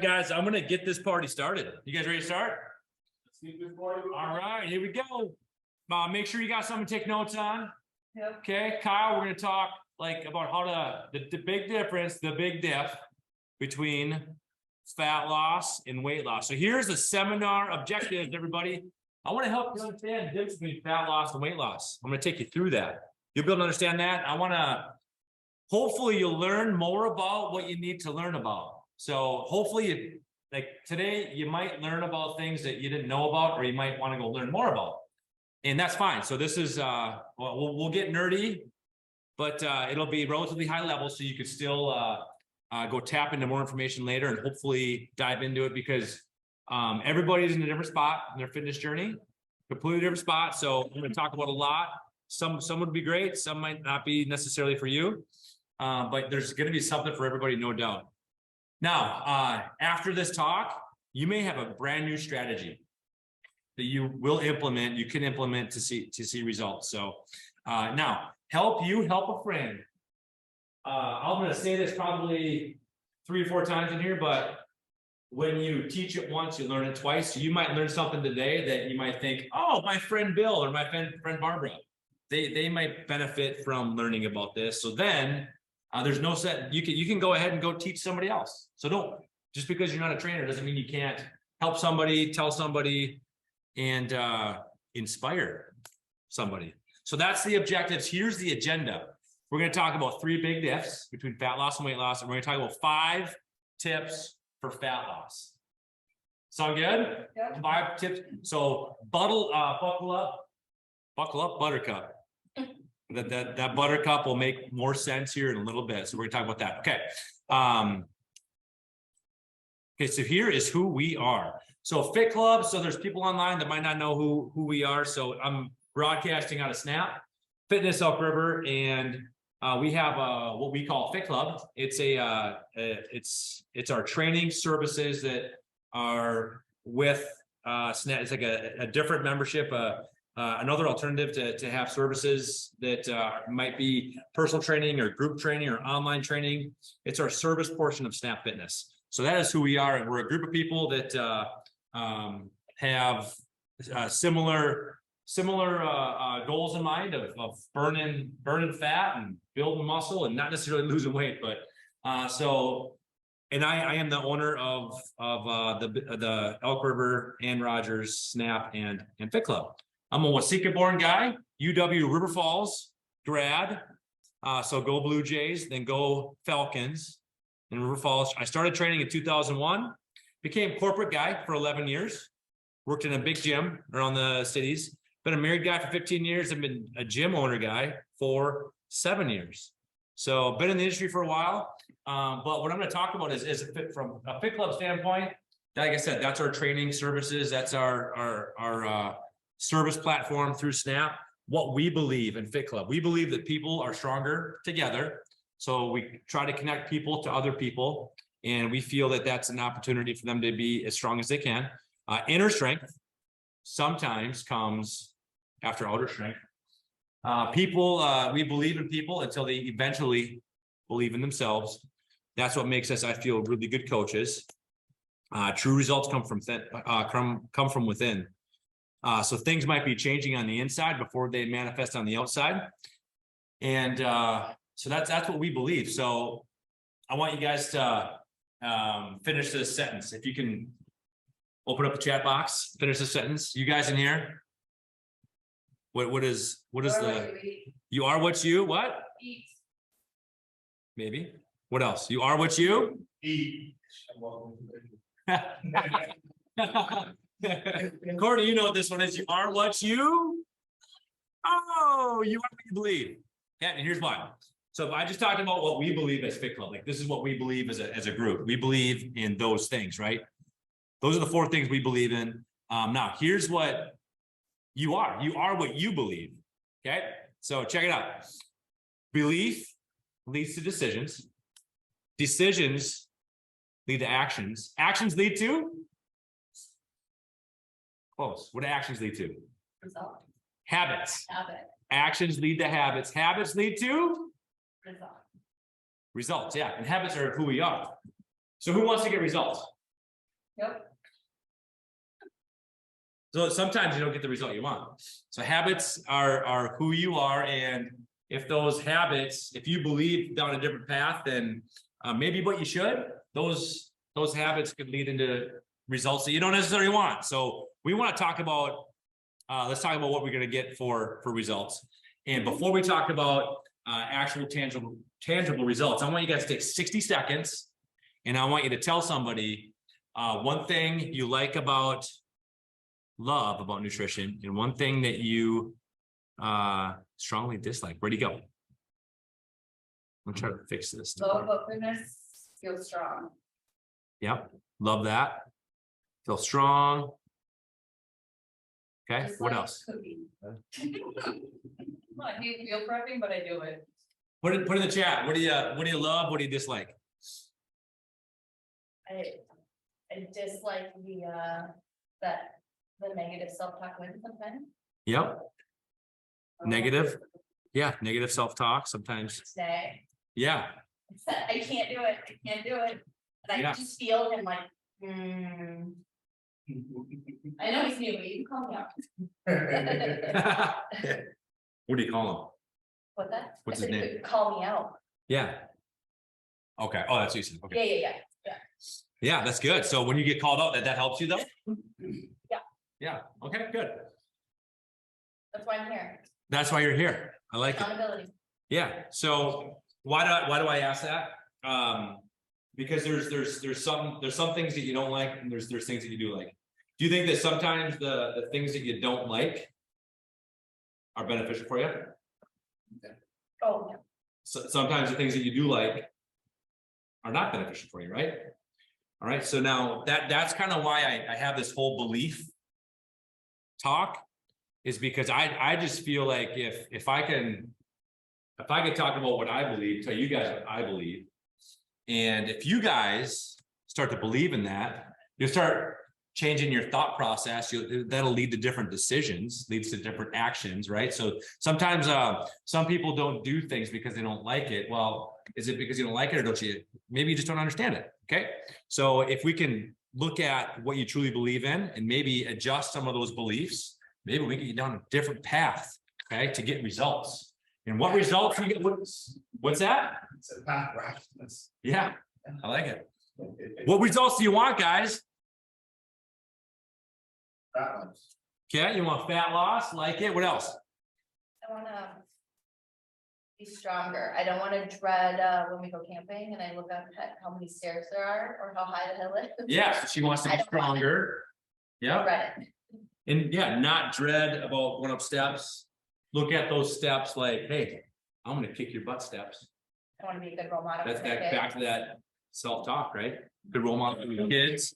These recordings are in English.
guys, I'm gonna get this party started. You guys ready to start? All right, here we go. Make sure you got something to take notes on. Yep. Okay, Kyle, we're gonna talk about how the big difference, the big diff between fat loss and weight loss. So here's the seminar objectives, everybody. I want to help you understand the difference between fat loss and weight loss. I'm going to take you through that. You'll be able to understand that. Hopefully you'll learn more about what you need to learn about. So hopefully, like today, you might learn about things that you didn't know about, or you might want to go learn more about. And that's fine. So this is, we'll get nerdy, but it'll be relatively high level, so you could still go tap into more information later and hopefully dive into it, because everybody's in a different spot in their fitness journey, completely different spot. So I'm going to talk about a lot. Some would be great, some might not be necessarily for you, but there's going to be something for everybody, no doubt. Now, after this talk, you may have a brand new strategy that you will implement, you can implement to see results. So now, help a friend. I'm going to say this probably 3 or 4 times in here, but when you teach it once, you learn it twice. So you might learn something today that you might think, oh, my friend Bill or my friend Barbara, they might benefit from learning about this. So then there's no set. You can go ahead and go teach somebody else. So don't, just because you're not a trainer doesn't mean you can't help somebody, tell somebody, and inspire somebody. So that's the objectives. Here's the agenda. We're going to talk about 3 big diffs between fat loss and weight loss, and we're going to talk about 5 tips for fat loss. Sound good? Yep. 5 tips. So buckle up, buttercup. That buttercup will make more sense here in a little bit. So we're going to talk about that. Okay. Okay. So here is who we are. So FitClub. So there's people online that might not know who we are. So I'm broadcasting out of Snap, Fitness Elk River, and we have what we call FitClub. It's it's our training services that are with Snap. It's like a different membership, another alternative to have services that might be personal training or group training or online training. It's our service portion of Snap Fitness. So that is who we are, and we're a group of people that have similar goals in mind of burning fat and building muscle and not necessarily losing weight, but and I am the owner of the Elk River and Rogers Snap and FitClub. I'm a Waseca born guy, UW River Falls grad, so go Blue Jays, then go Falcons in River Falls. I started training in 2001, became corporate guy for 11 years, worked in a big gym around the cities. Been a married guy for 15 years. I've been a gym owner guy for 7 years. So been in the industry for a while. But what I'm going to talk about is from a FitClub standpoint. Like I said, that's our training services. That's our service platform through Snap. What we believe in FitClub. We believe that people are stronger together. So we try to connect people to other people. And we feel that that's an opportunity for them to be as strong as they can. Inner strength sometimes comes after outer strength. We believe in people until they eventually believe in themselves. That's what makes us, I feel, really good coaches. True results come from within. So things might be changing on the inside before they manifest on the outside. And so that's what we believe. So I want you guys to finish this sentence. If you can open up the chat box, finish the sentence. You guys in here? What is you are what you what? Eat. Maybe. What else? You are what you eat. Courtney, you know what this one is. You are what you. Oh, you are what you believe. Yeah, and here's why. So I just talked about what we believe as FitClub. Like this is what we believe as a group. We believe in those things, right? Those are the 4 things we believe in. Now, here's what you are. You are what you believe. Okay? So check it out. Belief leads to decisions. Decisions lead to actions. Actions lead to? Close. What do actions lead to? Result. Habits. Habit. Actions lead to habits. Habits lead to? Result. Results. Yeah. And habits are who we are. So who wants to get results? Yep. So sometimes you don't get the result you want. So habits are who you are, and if those habits, if you believe down a different path, then maybe what you should, those habits could lead into results that you don't necessarily want. So we want to talk about, let's talk about what we're going to get for results. And before we talk about actual tangible results, I want you guys to take 60 seconds, and I want you to tell somebody one thing you love about nutrition, and one thing that you strongly dislike. Where'd he go? I'm gonna try to fix this. Low focus, feel strong. Yep, love that. Feel strong. Okay, Just what like else? cooking. I hate meal prepping, but I do it. Put in the chat. What do you love? What do you dislike? I dislike the negative self-talk wins sometimes. Yep. Negative. Yeah, negative self-talk sometimes. Say, Yeah. I can't do it. I can't do it. And Yeah. I just feel him like, I know he's new, but you can call me out. What do you call What that? What's I his said you name? could call me out. him? Yeah. Okay. Oh, that's what you said. Okay. Yeah. Yeah, that's good. So when you get called out, that helps you though? Yeah. Yeah. Okay, good. That's why I'm here. That's why you're here. I like it. Accountability. Yeah. So why do I ask that? Because there's some things that you don't like, and there's things that you do like. Do you think that sometimes the things that you don't like are beneficial for you? Oh, yeah. So sometimes the things that you do like are not beneficial for you, right? All right. So now that's kind of why I have this whole belief talk, is because I just feel like if I can talk about what I believe, tell you guys what I believe, and if you guys start to believe in that, you'll start changing your thought process. That'll lead to different decisions, leads to different actions, right? So sometimes some people don't do things because they don't like it. Well, is it because you don't like it, or maybe you just don't understand it? Okay. So if we can look at what you truly believe in and maybe adjust some of those beliefs, maybe we can get down a different path, okay, to get results. And what results you get? What's that? It's a path of righteousness. Yeah, I like it. What results do you want, guys? That one. Okay, you want fat loss? Like it. What else? I want to be stronger. I don't want to dread when we go camping and I look up at how many stairs there are or how high the hill is. Yeah, so she wants to be stronger. Yeah. Dread it. And yeah, not dread about going up steps. Look at those steps like, hey, I'm going to kick your butt steps. I want to be a good role model. That's for my that, kids. back to that self-talk, right? Good role model for your kids.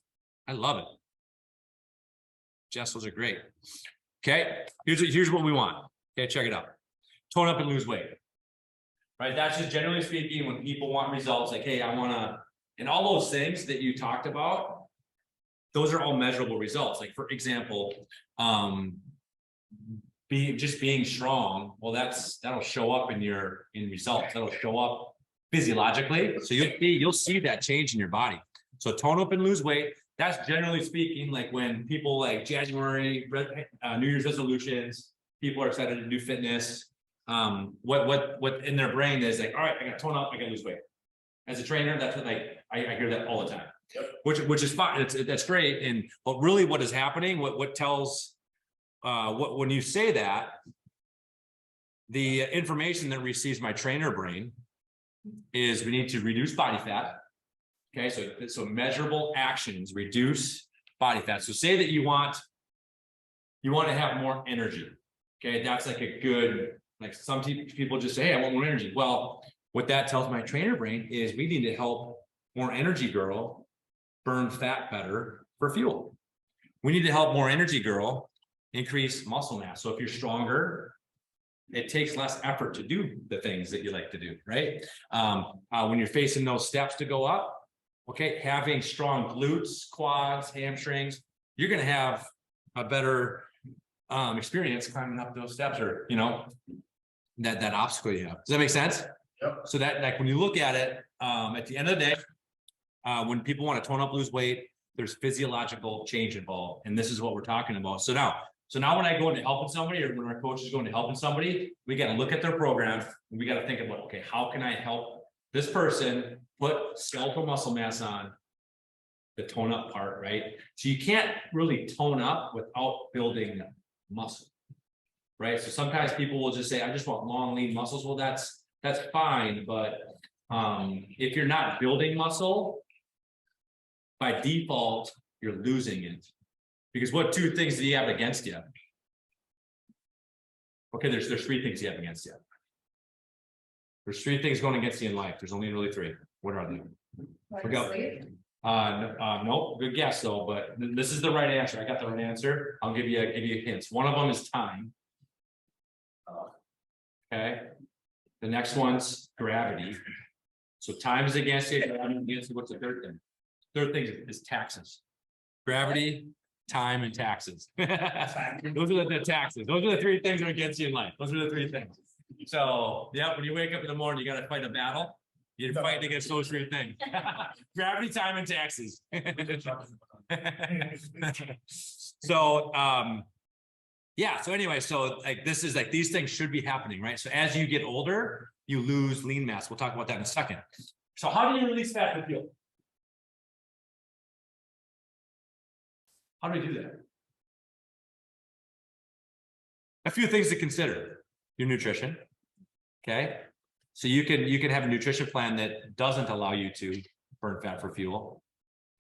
I love it. Jess, those are great. Okay, here's what we want. Okay, check it out. Tone up and lose weight. Right, that's just generally speaking when people want results, like, hey, I want to, and all those things that you talked about, those are all measurable results. Like, for example, being strong, well, that'll show up in results. That'll show up physiologically. So you'll see that change in your body. So tone up and lose weight. That's generally speaking, like when people like January, New Year's resolutions, people are excited to do fitness. What in their brain is like, all right, I got to tone up, I got to lose weight. As a trainer, that's what I hear that all the time. Yep. Which is fine. That's great. But really what is happening, what tells when you say that, the information that receives my trainer brain is we need to reduce body fat. Okay, so measurable actions reduce body fat. So say that you want to have more energy. Okay, that's like a good, like some people just say, hey, I want more energy. Well, what that tells my trainer brain is we need to help more energy girl burn fat better for fuel. We need to help more energy girl increase muscle mass. So if you're stronger, it takes less effort to do the things that you like to do, right? When you're facing those steps to go up, okay, having strong glutes, quads, hamstrings, you're going to have a better experience climbing up those steps, or, that obstacle you have. Does that make sense? Yep. So that, like, when you look at it, at the end of the day, when people want to tone up, lose weight, there's physiological change involved, and this is what we're talking about. So now when I go into helping somebody, or when our coach is going to helping somebody, we got to look at their program and we got to think about, okay, how can I help this person put skeletal muscle mass on the tone up part, right? So you can't really tone up without building muscle, right? So sometimes people will just say, I just want long, lean muscles. Well, that's fine, but if you're not building muscle, by default, you're losing it. Because what two things do you have against you? Okay, there's three things you have against you. There's three things going against you in life. There's only really three. What are they? Forgot. No, good guess though, but this is the right answer. I got the right answer. I'll give you hints. One of them is time. Okay. The next one's gravity. So time is against you, gravity is against you. What's the third thing? Third thing is taxes. Gravity, time, and taxes. Those are the taxes. Those are the three things that are against you in life. Those are the three things. So yeah, when you wake up in the morning, you got to fight a battle. You're fighting against those three things. Gravity, time, and taxes. So yeah, so anyway, so like this is like these things should be happening, right? So as you get older, you lose lean mass. We'll talk about that in a second. So how do you release fat with fuel? How do we do that? A few things to consider. Your nutrition. Okay. So you can have a nutrition plan that doesn't allow you to burn fat for fuel.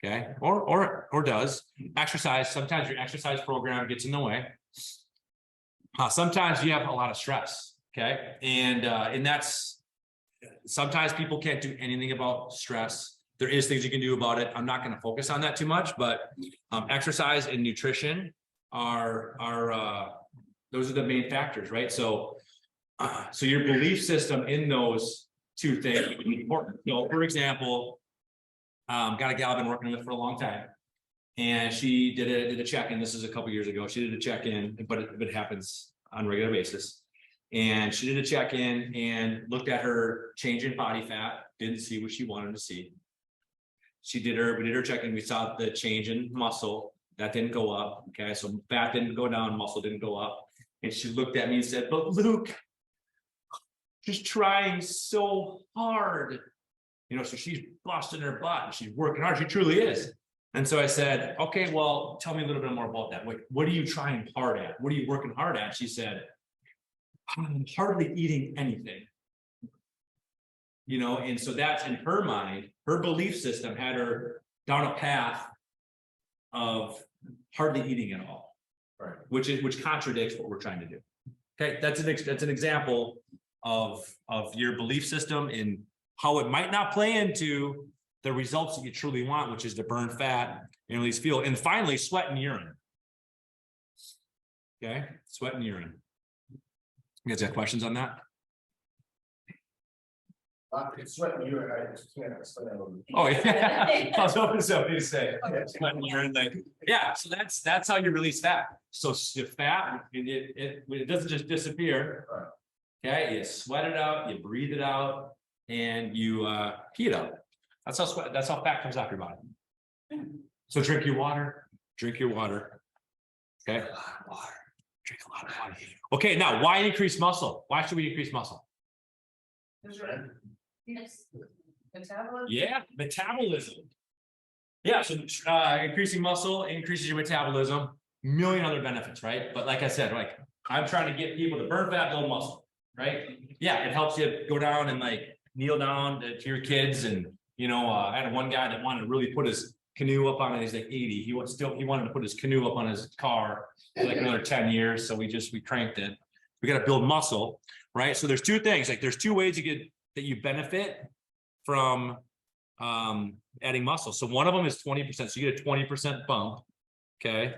Okay. Or does. Exercise. Sometimes your exercise program gets in the way. Sometimes you have a lot of stress. Okay. And that's sometimes people can't do anything about stress. There is things you can do about it. I'm not going to focus on that too much, but exercise and nutrition are those are the main factors, right? So your belief system in those two things is important. So, for example, got a gal I've been working with for a long time, and she did a check-in. This is a couple years ago. She did a check-in, but it happens on a regular basis. And she did a check-in and looked at her change in body fat. Didn't see what she wanted to see. We did her check-in. We saw the change in muscle that didn't go up. Okay, so fat didn't go down, muscle didn't go up. And she looked at me and said, "But Luke, she's trying so hard." So she's busting her butt and she's working hard. She truly is. And so I said, "Okay, well, tell me a little bit more about that. What are you trying hard at? What are you working hard at?" She said, "I'm hardly eating anything." And so that's in her mind, her belief system had her down a path of hardly eating at all, right? Which contradicts what we're trying to do. Okay, that's an example of your belief system and how it might not play into the results that you truly want, which is to burn fat and release fuel. And finally, sweat and urine. Okay, sweat and urine. You guys have questions on that? It's sweating you, I just can't explain it. Oh yeah, I was hoping somebody to say. Yeah, so that's how you release fat. So fat, it doesn't just disappear. Okay, you sweat it out, you breathe it out, and you pee it out. That's how fat comes out your body. So drink your water. Okay, drink a lot of water. Okay, now why increase muscle? Why should we increase muscle? Metabolism. Yeah, metabolism. Yeah, so increasing muscle increases your metabolism, million other benefits, right? But like I said, I'm trying to get people to burn fat, build muscle, right? Yeah, it helps you go down and kneel down to your kids. And I had one guy that wanted to really put his canoe up on it. He's like 80. He wanted to put his canoe up on his car for another 10 years. So we cranked it. We got to build muscle, right? So there's two things. There's two ways that you benefit from adding muscle. So one of them is 20%. So you get a 20% bump. Okay.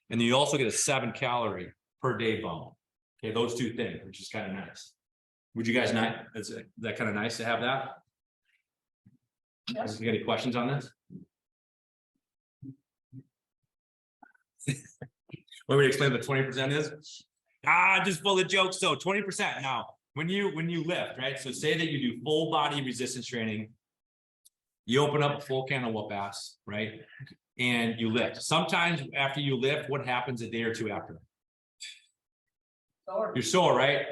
And then you also get a 7 calorie per day bump. Okay. Those two things, which is kind of nice. Would you guys not? Is that kind of nice to have that? Yes. You got any questions on this? Want me to explain what 20% is? Just full of jokes. So 20% now, when you lift, right? So say that you do full body resistance training You open up a full can of whoop ass, right? And you lift. Sometimes after you lift, what happens a day or two after? Sore. You're sore, right?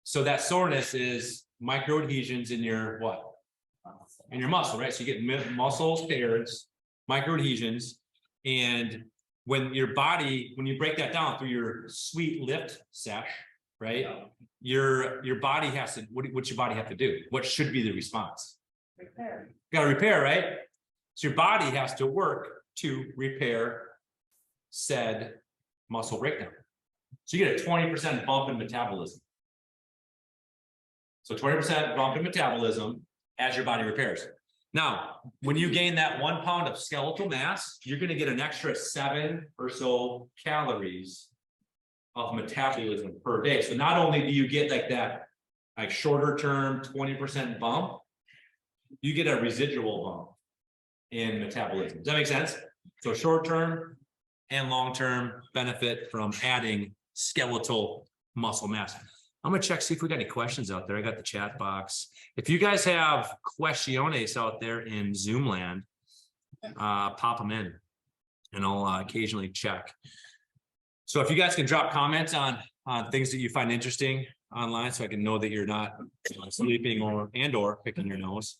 So that soreness is micro adhesions in your what? In your muscle, right? So you get muscle tears, micro adhesions, and when your body, when you break that down through your sweet lift sesh, right? Your body has to, what's your body have to do? What should be the response? Repair. Got to repair, right? So your body has to work to repair said muscle breakdown. So you get a 20% bump in metabolism. So 20% bump in metabolism as your body repairs. Now, when you gain that 1 pound of skeletal mass, you're going to get an extra 7 or so calories of metabolism per day. So not only do you get like that, like shorter term 20% bump, you get a residual bump in metabolism. Does that make sense? So short term and long term benefit from adding skeletal muscle mass. I'm gonna check, see if we got any questions out there. I got the chat box. If you guys have questiones out there in Zoom land, pop them in and I'll occasionally check. So if you guys can drop comments on things that you find interesting online, so I can know that you're not sleeping or picking your nose.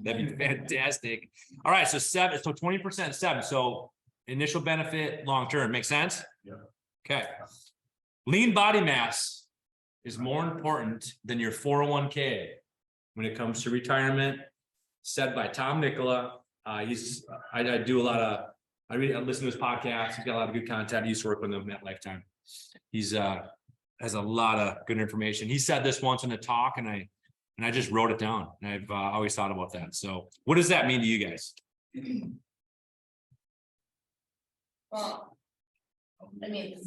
That'd be fantastic. All right, so 20% 7. So initial benefit, long term. Make sense? Yeah. Okay. Lean body mass is more important than your 401k when it comes to retirement. Said by Tom Nicola. I do a lot of, I listen to his podcast. He's got a lot of good content. I used to work with him at Lifetime. He's has a lot of good information. He said this once in a talk, and I just wrote it down. And I've always thought about that. So what does that mean to you guys? Well, I mean,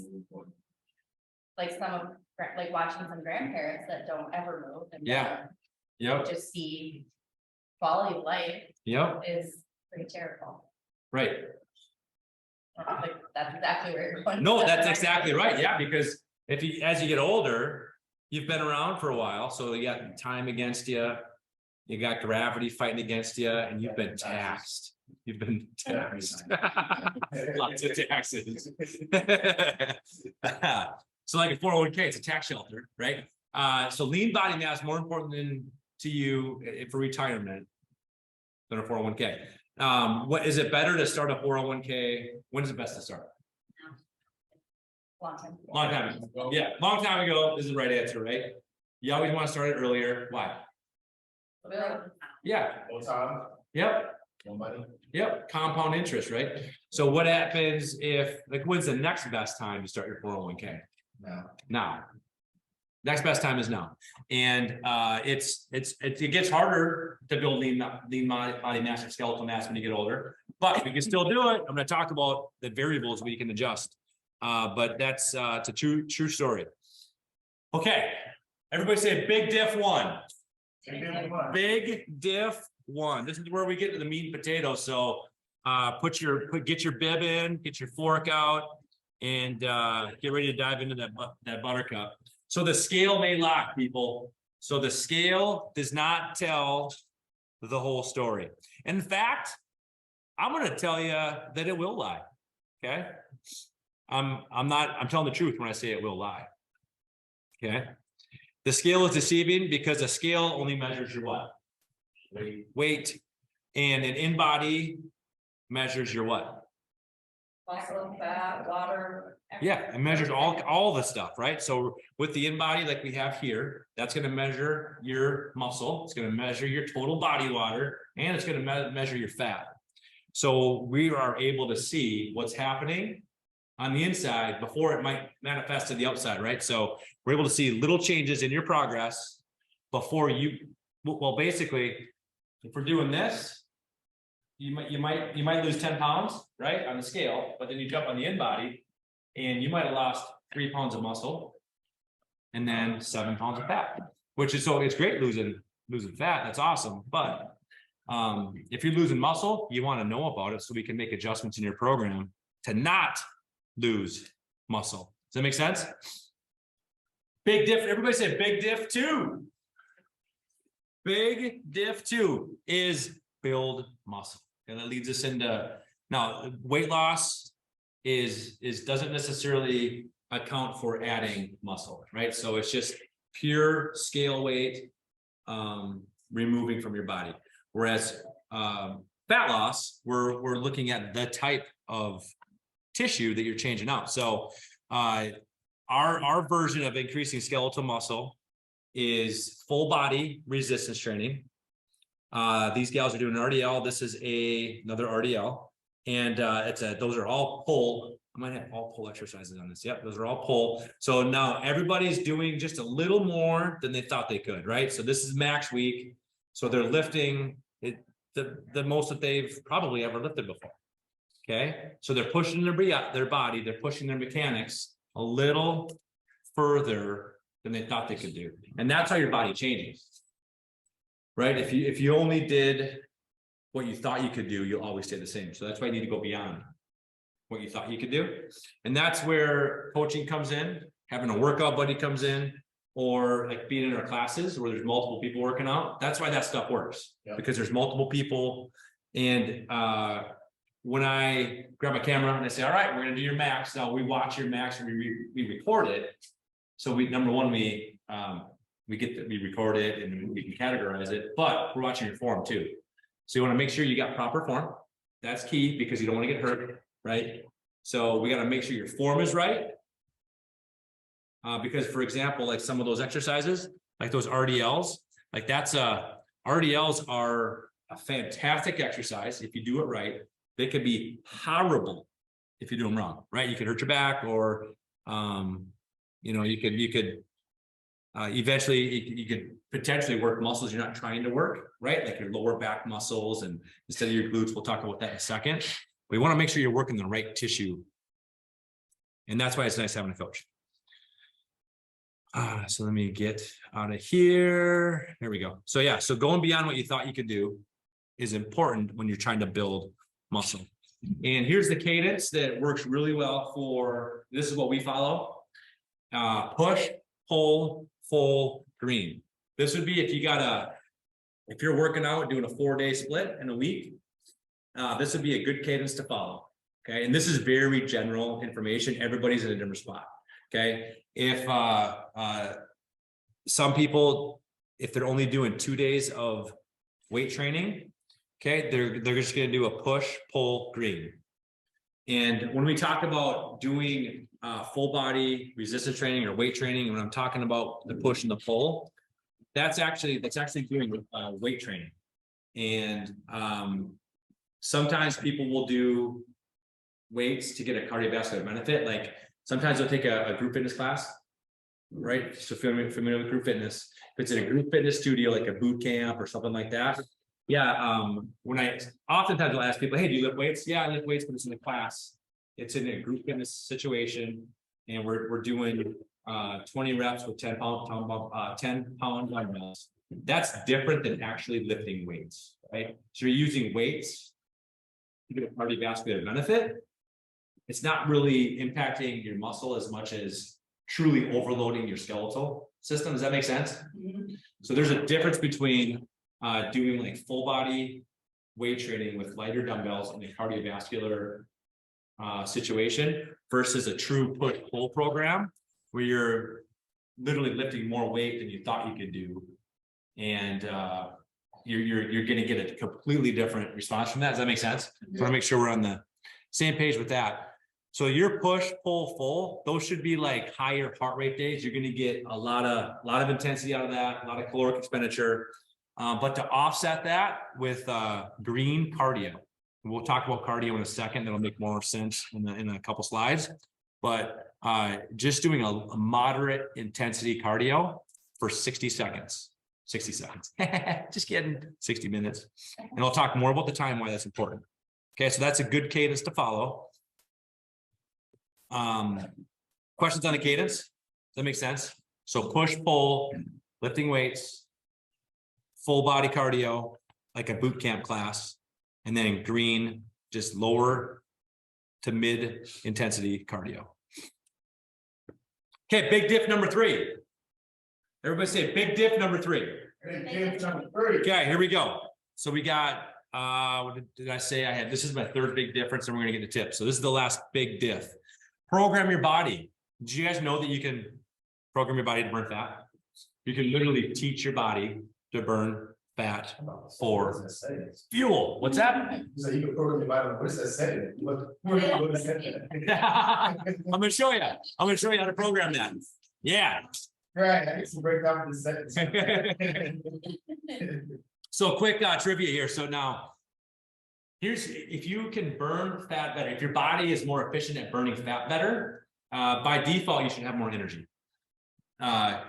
like like watching some grandparents that don't ever move and Yeah. Yep. just see quality of life Yep. is pretty terrible. Right. Like, that's exactly where you're going. No, that's exactly right. Yeah, because as you get older, you've been around for a while, so you got time against you. You got gravity fighting against you, and you've been taxed. You've been taxed. Lots of taxes. So like a 401k, it's a tax shelter, right? So lean body mass more important to you for retirement than a 401k. What is it better to start a 401k? When is it best to start? Long time. Long time ago. Yeah, long time ago. This is the right answer, right? You always want to start it earlier. Why? Yeah. No time, Yep. no money. Yep. Compound interest, right? So what happens if, like, when's the next best time to start your 401k? Now. Next best time is now. And it gets harder to build lean body mass and skeletal mass when you get older, but we can still do it. I'm going to talk about the variables we can adjust. But that's it's a true story. Okay, everybody say big diff 1. Big diff 1. This is where we get to the meat and potatoes. So get your bib in, get your fork out, and get ready to dive into that buttercup. So the scale may lie, people. So the scale does not tell the whole story. In fact, I'm going to tell you that it will lie. Okay. I'm telling the truth when I say it will lie. Okay. The scale is deceiving because the scale only measures your what? Weight. And an in-body measures your what? Muscle, fat, water. Yeah, it measures all the stuff, right? So with the in-body like we have here, that's going to measure your muscle. It's going to measure your total body water, and it's going to measure your fat. So we are able to see what's happening on the inside before it might manifest to the outside, right? So we're able to see little changes in your progress before well, basically, if we're doing this, you might lose 10 pounds, right, on the scale, but then you jump on the in-body and you might have lost 3 pounds of muscle and then 7 pounds of fat, so it's great losing fat. That's awesome. But if you're losing muscle, you want to know about it so we can make adjustments in your program to not lose muscle. Does that make sense? Big diff. Everybody say big diff 2. Big diff 2 is build muscle. And that leads us into, now, weight loss doesn't necessarily account for adding muscle, right? So it's just pure scale weight removing from your body. Whereas fat loss, we're looking at the type of tissue that you're changing out. So our version of increasing skeletal muscle is full body resistance training. These gals are doing an RDL. This is another RDL, and those are all pull. I might have all pull exercises on this. Yep, those are all pull. So now everybody's doing just a little more than they thought they could, right? So this is max week. So they're lifting the most that they've probably ever lifted before. Okay, so they're pushing their body, they're pushing their mechanics a little further than they thought they could do, and that's how your body changes, right? If you only did what you thought you could do, you'll always stay the same. So that's why you need to go beyond what you thought you could do, and that's where coaching comes in, having a workout buddy comes in, or like being in our classes where there's multiple people working out. That's why that stuff works, because there's multiple people. And when I grab my camera and I say, all right, we're gonna do your max. Now we watch your max and we record it. So number one, we record it and we can categorize it, but we're watching your form too. So you want to make sure you got proper form. That's key because you don't want to get hurt, right? So we got to make sure your form is right. Because for example, like some of those exercises, like those RDLs, like RDLs are a fantastic exercise if you do it right. They could be horrible if you do them wrong, right? You could hurt your back, or you could eventually you could potentially work muscles you're not trying to work, right? Like your lower back muscles and instead of your glutes. We'll talk about that in a second. We want to make sure you're working the right tissue, and that's why it's nice having a coach. So let me get out of here. There we go. So yeah, so going beyond what you thought you could do is important when you're trying to build muscle. And here's the cadence that works really well for, this is what we follow. Push, pull, full, green. This would be if you're working out, doing a 4-day split in a week, this would be a good cadence to follow. Okay. And this is very general information. Everybody's in a different spot. Okay. If some people, if they're only doing 2 days of weight training, okay, they're just going to do a push, pull, green. And when we talk about doing full body resistance training or weight training, when I'm talking about the push and the pull, that's actually doing weight training. And sometimes people will do weights to get a cardiovascular benefit. Like sometimes they'll take a group fitness class, right? So familiar with group fitness. If it's in a group fitness studio, like a boot camp or something like that. Yeah, oftentimes I'll ask people, hey, do you lift weights? Yeah, I lift weights, but it's in a class. It's in a group fitness situation, and we're doing 20 reps with 10 pound dumbbells. That's different than actually lifting weights, right? So you're using weights to get a cardiovascular benefit. It's not really impacting your muscle as much as truly overloading your skeletal system. Does that make sense? Mm-hmm. So there's a difference between doing like full body weight training with lighter dumbbells in a cardiovascular situation versus a true push pull program where you're literally lifting more weight than you thought you could do, and you're going to get a completely different response from that. Does that make sense? Yeah. So I want to make sure we're on the same page with that. So your push, pull, full, those should be like higher heart rate days. You're going to get a lot of intensity out of that, a lot of caloric expenditure. But to offset that with green cardio, we'll talk about cardio in a second. That'll make more sense in a couple slides. But just doing a moderate intensity cardio for 60 seconds. 60 seconds. Just kidding. 60 minutes. And I'll talk more about the time why that's important. Okay, so that's a good cadence to follow. Questions on the cadence? Does that make sense? So push, pull, lifting weights, full body cardio, like a boot camp class, and then green, just lower to mid intensity cardio. Okay, big diff number 3. Everybody say big diff number 3. Big diff number 3. Okay, here we go. So we got what did I say I had? This is my third big difference, and we're gonna get to tips. So this is the last big diff. Program your body. Did you guys know that you can program your body to burn fat? You can literally teach your body to burn fat for fuel. What's that? So you can program your body. What does that say? What does that say? I'm gonna show you. I'm gonna show you how to program that. Yeah. Right, I can break down the sentence. So quick trivia here. So now, here's if you can burn fat better, if your body is more efficient at burning fat better, by default, you should have more energy.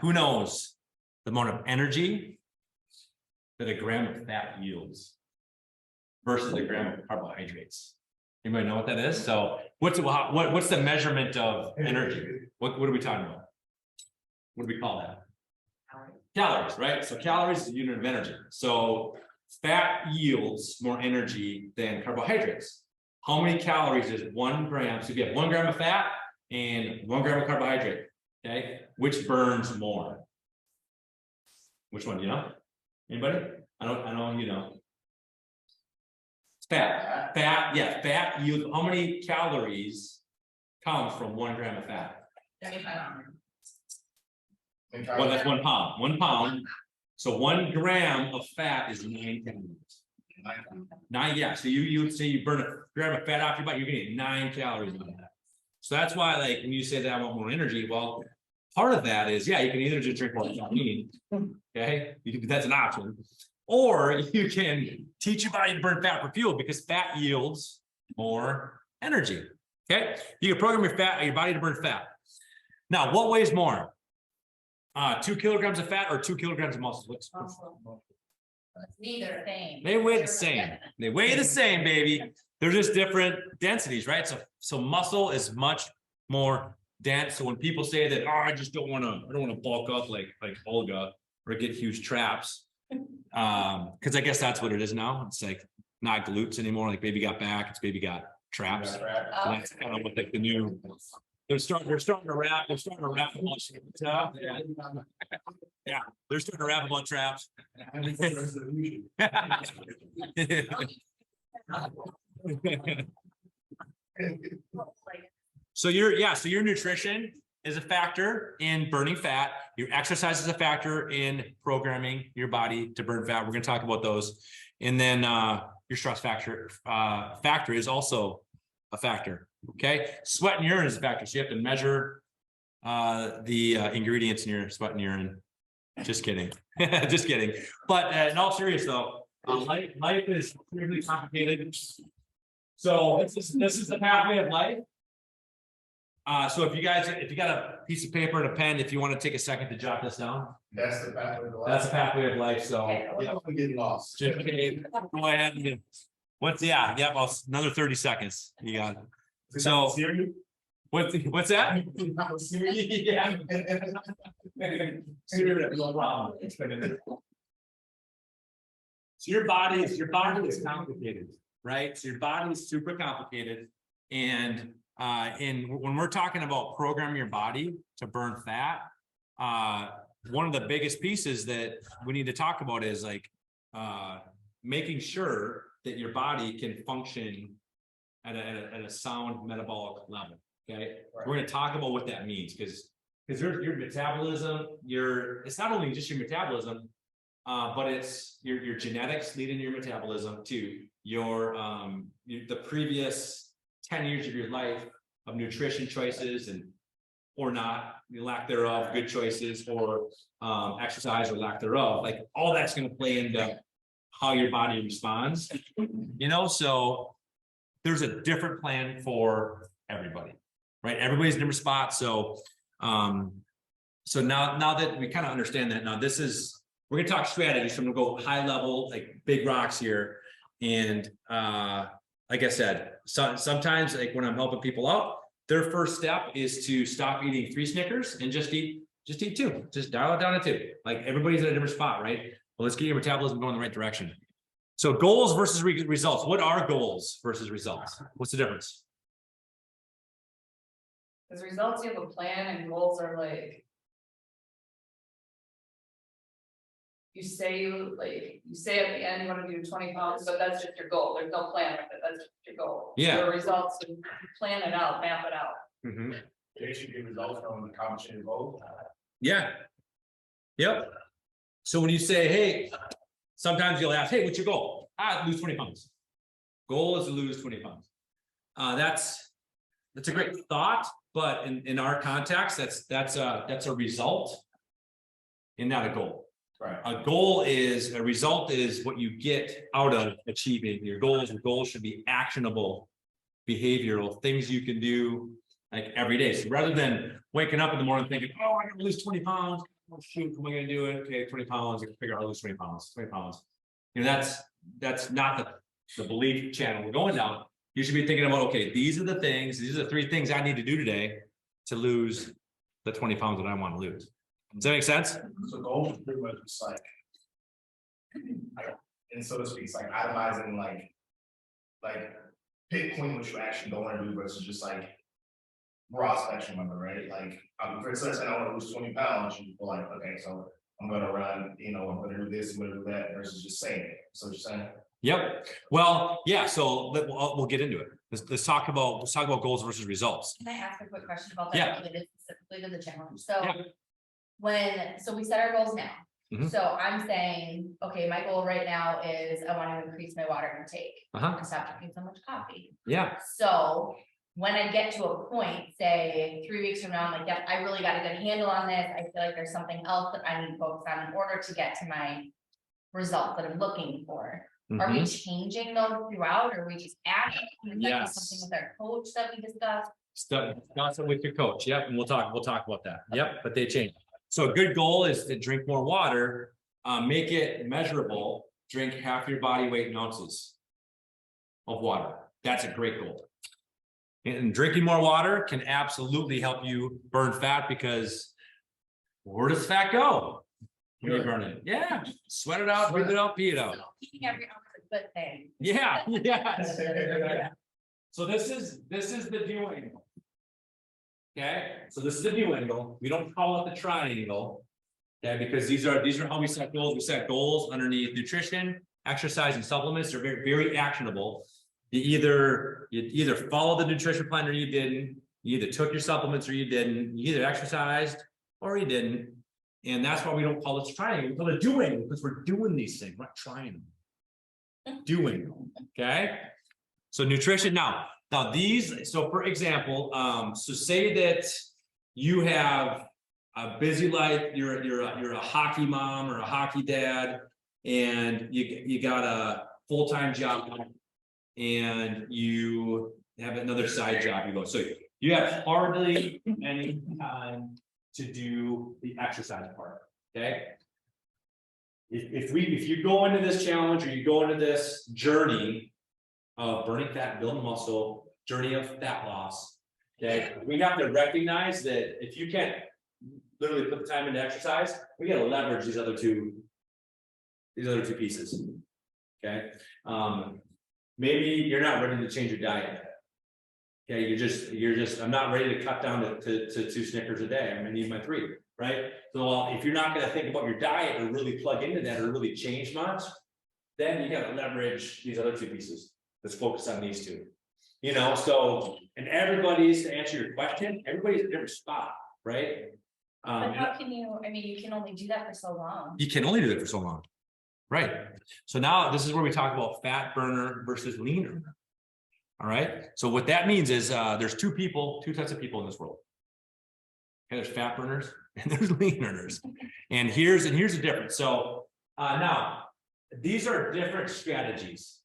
Who knows the amount of energy that a gram of fat yields versus a gram of carbohydrates? Anybody know what that is? So what's the measurement of energy? What are we talking about? What do we call that? Calories, right? So calories is a unit of energy. So fat yields more energy than carbohydrates. How many calories is 1 gram? So if you have 1 gram of fat and 1 gram of carbohydrate, okay, which burns more? Which one? Do you know? Anybody? I know you know. Fat. Yeah, fat yields. How many calories comes from 1 gram of fat? 35. Well, that's 1 pound. 1 pound. So 1 gram of fat is 9 calories. 9, yeah. So you would say you burn a gram of fat off your body, you're gonna get 9 calories on that. So that's why, like, when you say that I want more energy, well, part of that is, yeah, you can either just drink more caffeine, okay, that's an option, or you can teach your body to burn fat for fuel because fat yields more energy. Okay, you can program your body to burn fat. Now, what weighs more? 2 kilograms of fat or 2 kilograms of muscle? It's neither thing. They weigh the same. They weigh the same, baby. They're just different densities, right? So muscle is much more dense. So when people say that, oh, I don't want to bulk up like Olga or get huge traps, because I guess that's what it is now. It's like not glutes anymore. Like baby got back, it's baby got traps. So that's kind of what like the new. They're starting to rap. They're starting to rap about stuff. Yeah, they're starting to rap about traps. So your nutrition is a factor in burning fat. Your exercise is a factor in programming your body to burn fat. We're going to talk about those, and then your stress factor is also a factor. Okay, sweat and urine is a factor, so you have to measure the ingredients in your sweat and urine. Just kidding. Just kidding. But in all seriousness, though, life is really complicated. So this is the pathway of life. So if you got a piece of paper and a pen, if you want to take a second to jot this down. That's the pathway of life. That's the pathway of life. So Yeah, we get lost. just go ahead and well, another 30 seconds. You got it. So what's that? Yeah. No problem. So your body is complicated, right? So your body is super complicated. And when we're talking about programming your body to burn fat, one of the biggest pieces that we need to talk about is like making sure that your body can function at a sound metabolic level. Okay, right. We're going to talk about what that means because your metabolism, it's not only just your metabolism, but it's your genetics lead into your metabolism too. The previous 10 years of your life of nutrition choices or not, the lack thereof, good choices, or exercise or lack thereof, like all that's going to play into how your body responds. So there's a different plan for everybody, right? Everybody's in a different spot. So now that we kind of understand that, now we're gonna talk strategy. So I'm gonna go high level, like big rocks here. And like I said, sometimes like when I'm helping people out, their first step is to stop eating 3 Snickers and just eat 2. Just dial it down to 2. Like everybody's at a different spot, right? Well, let's get your metabolism going in the right direction. So goals versus results. What are goals versus results? What's the difference? Because results, you have a plan, and goals are like you say at the end you wanna do 20 pounds, but that's just your goal, there's no plan with it, that's just your goal. Yeah. Your results, you plan it out, map it out. Mhm. They should get results from the competition involved. Yeah. Yep. So when you say, hey, sometimes you'll ask, hey, what's your goal? Lose 20 pounds. Goal is to lose 20 pounds. That's a great thought, but in our context, that's a result and not a goal. Right. A result is what you get out of achieving your goals. Your goals should be actionable, behavioral things you can do like every day. So rather than waking up in the morning thinking, oh, I gotta lose 20 pounds. Oh, shoot, how am I gonna do it? Okay, 20 pounds. I can figure out how to lose 20 pounds, 20 pounds. You know, that's not the belief channel we're going down. You should be thinking about, okay, these are the 3 things I need to do today to lose the 20 pounds that I want to lose. Does that make sense? So goal is pretty much just like. And so to speak, it's like itemizing like pinpoint what you actually don't want to do versus just like. Broad spectrum of it, right? Like, for instance, I want to lose 20 pounds, you feel like, okay, so I'm gonna run, I'm gonna do this, I'm gonna do that, versus just saying it. So you're saying. Yep. Well, yeah. So we'll get into it. Let's talk about goals versus results. Can I ask a quick question about Yeah. that related specifically to the challenge? So Yeah. so we set our goals now. Mhm. So I'm saying, okay, my goal right now is I want to increase my water intake and stop drinking so much coffee. Yeah. So when I get to a point, say 3 weeks from now, I'm like, yep, I really got a good handle on this. I feel like there's something else that I need to focus on in order to get to my result that I'm looking for. Are we Mhm. changing those throughout, or are we just adding? Yes. Something with our coach that we discussed? Discuss it with your coach. Yep. And we'll talk about that. Yep. But they change. So a good goal is to drink more water, make it measurable, drink half your body weight in ounces of water. That's a great goal. And drinking more water can absolutely help you burn fat, because where does fat go when you burn it? Yeah, sweat it out, breathe it out, pee it out. Eating every ounce is a good thing. Yeah, yeah. So this is the view angle. Okay, so this is the view angle. We don't call it the triangle. Okay, because these are how we set goals. We set goals underneath nutrition, exercise, and supplements. They're very, very actionable. You either follow the nutrition plan or you didn't. You either took your supplements or you didn't. You either exercised or you didn't. And that's why we don't call it triangle. We call it doing, because we're doing these things. We're not trying them. Doing them. Okay. So nutrition now these. So for example, so say that you have a busy life. You're a hockey mom or a hockey dad, and you got a full-time job. And you have another side job you go. So you have hardly any time to do the exercise part. Okay. If you go into this challenge, or you go into this journey of burning fat, building muscle, journey of fat loss, okay, we have to recognize that if you can't literally put the time into exercise, we got to leverage these other two pieces. Okay. Maybe you're not ready to change your diet. Okay, you're just, I'm not ready to cut down to 2 Snickers a day. I'm gonna need my 3, right? So if you're not gonna think about your diet or really plug into that or really change much, then you gotta leverage these other 2 pieces. Let's focus on these 2. So, and everybody's, to answer your question, everybody's in a different spot, right? But how can you can only do that for so long. You can only do it for so long. Right. So now this is where we talk about fat burner versus lean earner. All right. So what that means is there's two types of people in this world. Okay, there's fat burners and there's lean earners. And here's the difference. So now these are different strategies.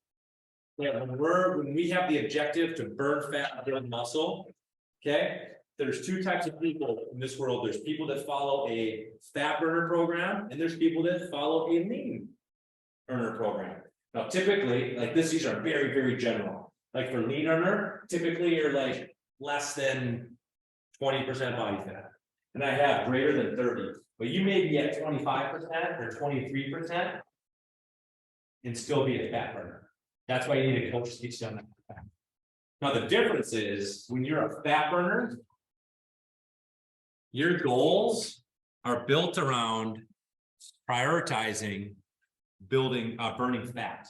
When we have the objective to burn fat and build muscle, okay, there's 2 types of people in this world. There's people that follow a fat burner program, and there's people that follow a lean earner program. Now, typically, like these are very, very general. Like for lean earner, typically you're like less than 20% body fat. And I have greater than 30, but you may be at 25% or 23% and still be a fat burner. That's why you need a coach to teach you on that. Now, the difference is when you're a fat burner, your goals are built around prioritizing building, burning fat.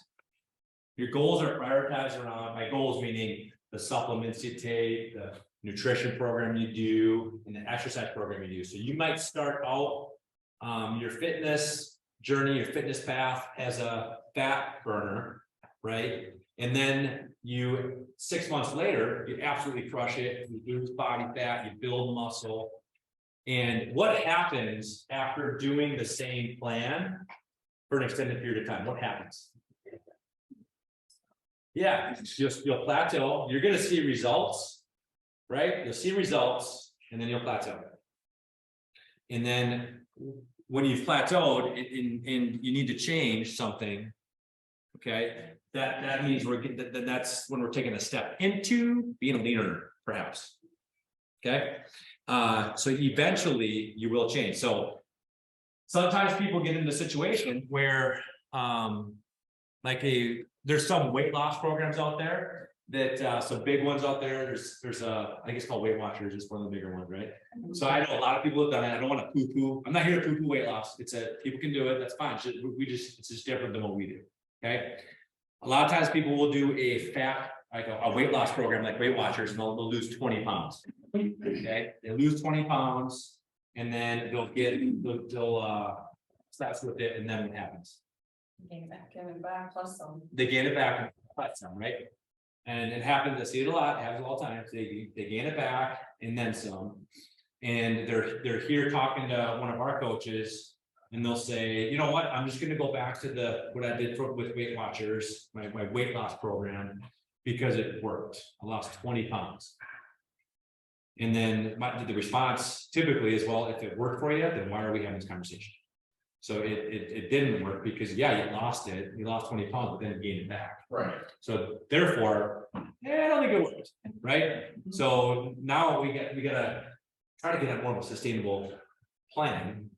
Your goals are prioritized around, by goals meaning the supplements you take, the nutrition program you do, and the exercise program you do. So you might start out your fitness journey, your fitness path as a fat burner, right? And then 6 months later, you absolutely crush it, you lose body fat, you build muscle. And what happens after doing the same plan for an extended period of time? What happens? Yeah, you'll plateau. You're going to see results, right? You'll see results, and then you'll plateau. And then when you've plateaued and you need to change something, okay, that means that's when we're taking a step into being a leaner, perhaps. Okay, so eventually you will change. So sometimes people get into a situation where, there's some weight loss programs out there that some big ones out there. There's I guess called Weight Watchers, is one of the bigger ones, right? So I know a lot of people have done it. I don't want to poo-poo. I'm not here to poo-poo weight loss. People can do it. That's fine. It's just different than what we do. Okay. A lot of times people will do a weight loss program like Weight Watchers, and they'll lose 20 pounds. Okay. They lose 20 pounds and then they'll starts with it, and then what happens? Gain it back plus some. They gain it back and plus some, right? And it happens, I see it a lot, it happens all the time. They gain it back and then some. And they're here talking to one of our coaches, and they'll say, you know what, I'm just gonna go back to what I did with Weight Watchers, my weight loss program, because it worked. I lost 20 pounds. And then the response typically is, well, if it worked for you, then why are we having this conversation? So it didn't work because, yeah, you lost 20 pounds, but then you gained it back. Right. So therefore, I don't think it worked, right? So now we gotta try to get a more of a sustainable plan.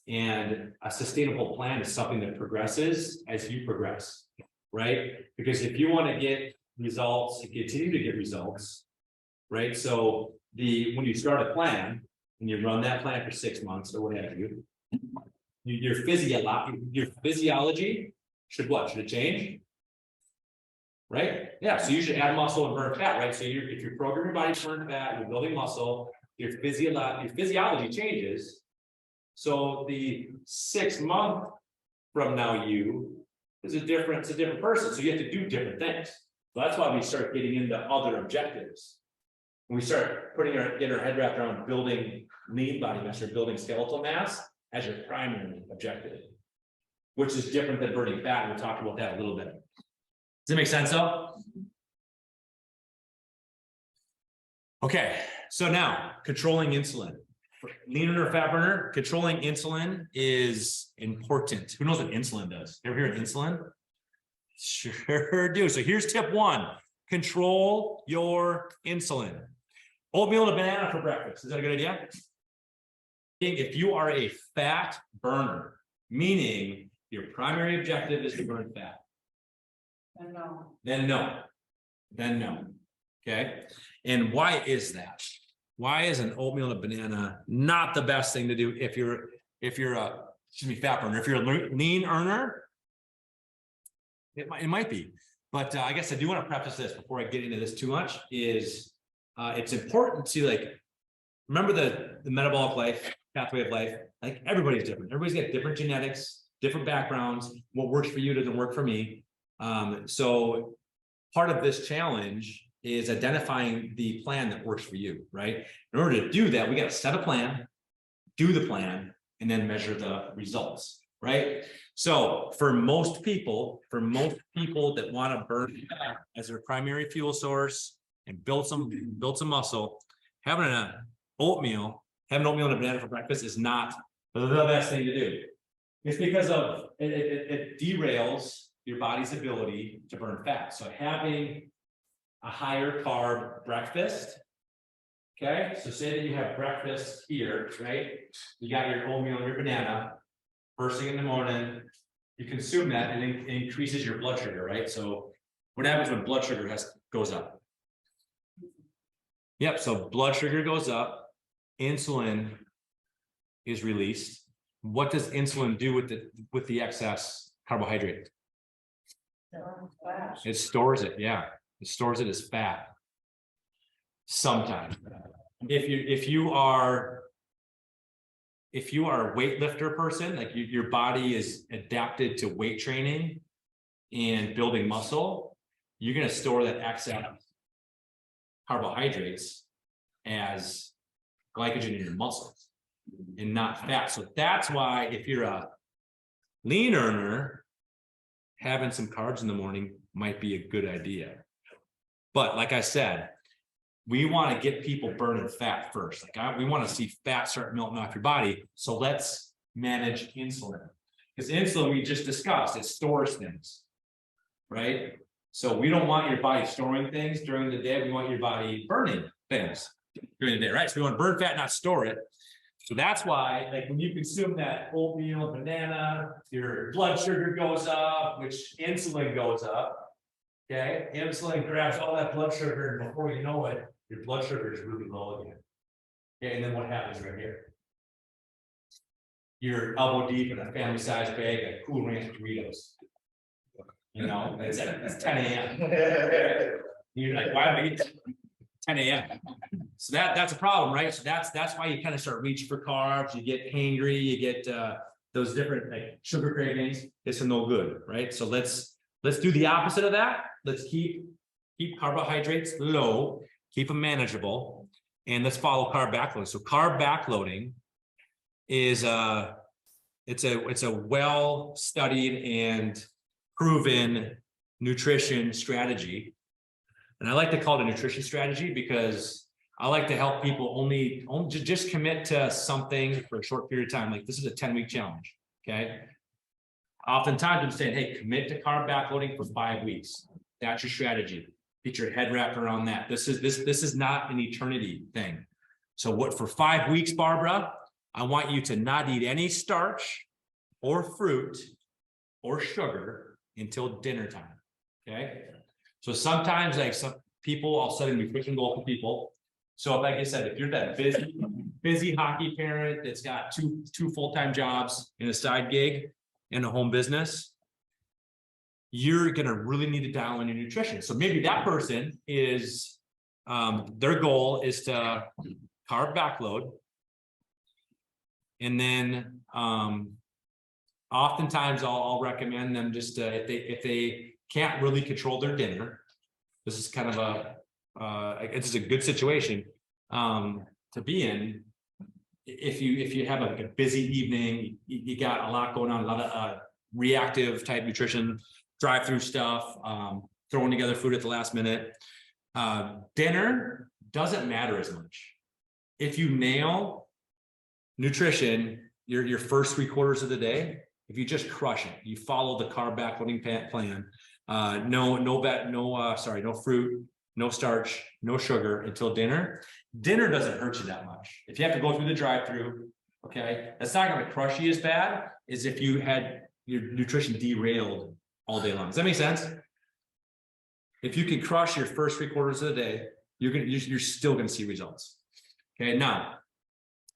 And a sustainable plan is something that progresses as you progress, right? Because if you want to get results and continue to get results, right? So when you start a plan and you run that plan for 6 months or what have you, your physiology should what? Should it change? Right? Yeah. So you should add muscle and burn fat, right? So if you're programming your body to burn fat, you're building muscle, your physiology changes. So the 6 month from now it's a different person. So you have to do different things. So that's why we start getting into other objectives. When we start getting our head wrapped around building lean body mass or building skeletal mass as your primary objective, which is different than burning fat. We'll talk about that a little bit. Does that make sense though? Okay, so now controlling insulin. For lean or fat burner, controlling insulin is important. Who knows what insulin does? You ever hear of insulin? Sure do. So here's tip 1. Control your insulin. Oatmeal and a banana for breakfast. Is that a good idea? If you are a fat burner, meaning your primary objective is to burn fat, then no. Okay. And why is that? Why is an oatmeal and a banana not the best thing to do if you're a fat burner? If you're a lean earner, it might be. But I guess I do want to preface this before I get into this too much. Is it's important to remember the metabolic life, pathway of life. Like everybody's different. Everybody's got different genetics, different backgrounds. What works for you doesn't work for me. So part of this challenge is identifying the plan that works for you, right? In order to do that, we got to set a plan, do the plan, and then measure the results, right? So for most people that want to burn fat as their primary fuel source and build some muscle, having an oatmeal and a banana for breakfast is not the best thing to do. It's because of it derails your body's ability to burn fat. So having a higher carb breakfast. Okay, so say that you have breakfast here, right? You got your oatmeal and your banana first thing in the morning. You consume that and it increases your blood sugar, right? So what happens when blood sugar goes up? Yep, so blood sugar goes up, insulin is released, what does insulin do with the excess carbohydrate? It stores it, yeah. It stores it as fat. Sometimes. If you are a weightlifter person, like your body is adapted to weight training and building muscle, you're going to store that excess carbohydrates as glycogen in your muscles and not fat. So that's why if you're a lean earner, having some carbs in the morning might be a good idea. But like I said, we want to get people burning fat first. Like we want to see fat start melting off your body. So let's manage insulin, because insulin, we just discussed, it stores things, right? So we don't want your body storing things during the day. We want your body burning things during the day, right? So we want to burn fat, not store it. So that's why, like when you consume that oatmeal, banana, your blood sugar goes up, which insulin goes up. Okay, insulin grabs all that blood sugar, and before you know it, your blood sugar is really low again. Okay, and then what happens right here? You're elbow deep in a family-sized bag of Cool Ranch Doritos. You know, it's 10 a.m. You're like, why am I eating 10 a.m.? So that's a problem, right? So that's why you kind of start reaching for carbs. You get hangry. You get those different like sugar cravings. It's no good, right? So let's do the opposite of that. Let's keep carbohydrates low, keep them manageable, and let's follow carb backloading. So carb backloading is it's a well-studied and proven nutrition strategy. And I like to call it a nutrition strategy because I like to help people only just commit to something for a short period of time. Like this is a 10-week challenge. Okay. Oftentimes I'm saying, hey, commit to carb backloading for 5 weeks. That's your strategy. Get your head wrapped around that. This is not an eternity thing. So what for 5 weeks, Barbara, I want you to not eat any starch or fruit or sugar until dinner time. Okay. So sometimes like some people, I'll set a nutrition goal for people. So like I said, if you're that busy hockey parent that's got two full-time jobs and a side gig and a home business, you're going to really need to dial in your nutrition. So maybe that person is, their goal is to carb backload. And then oftentimes I'll recommend them just if they can't really control their dinner. This is kind of it's a good situation to be in. If you have a busy evening, you got a lot going on, a lot of reactive type nutrition, drive-through stuff, throwing together food at the last minute. Dinner doesn't matter as much. If you nail nutrition, your first 3/4 of the day, if you just crush it, you follow the carb backloading plan. No fruit, no starch, no sugar until dinner. Dinner doesn't hurt you that much. If you have to go through the drive-through, okay, that's not going to crush you as bad as if you had your nutrition derailed all day long. Does that make sense? If you can crush your first 3/4 of the day, you're still going to see results. Okay, now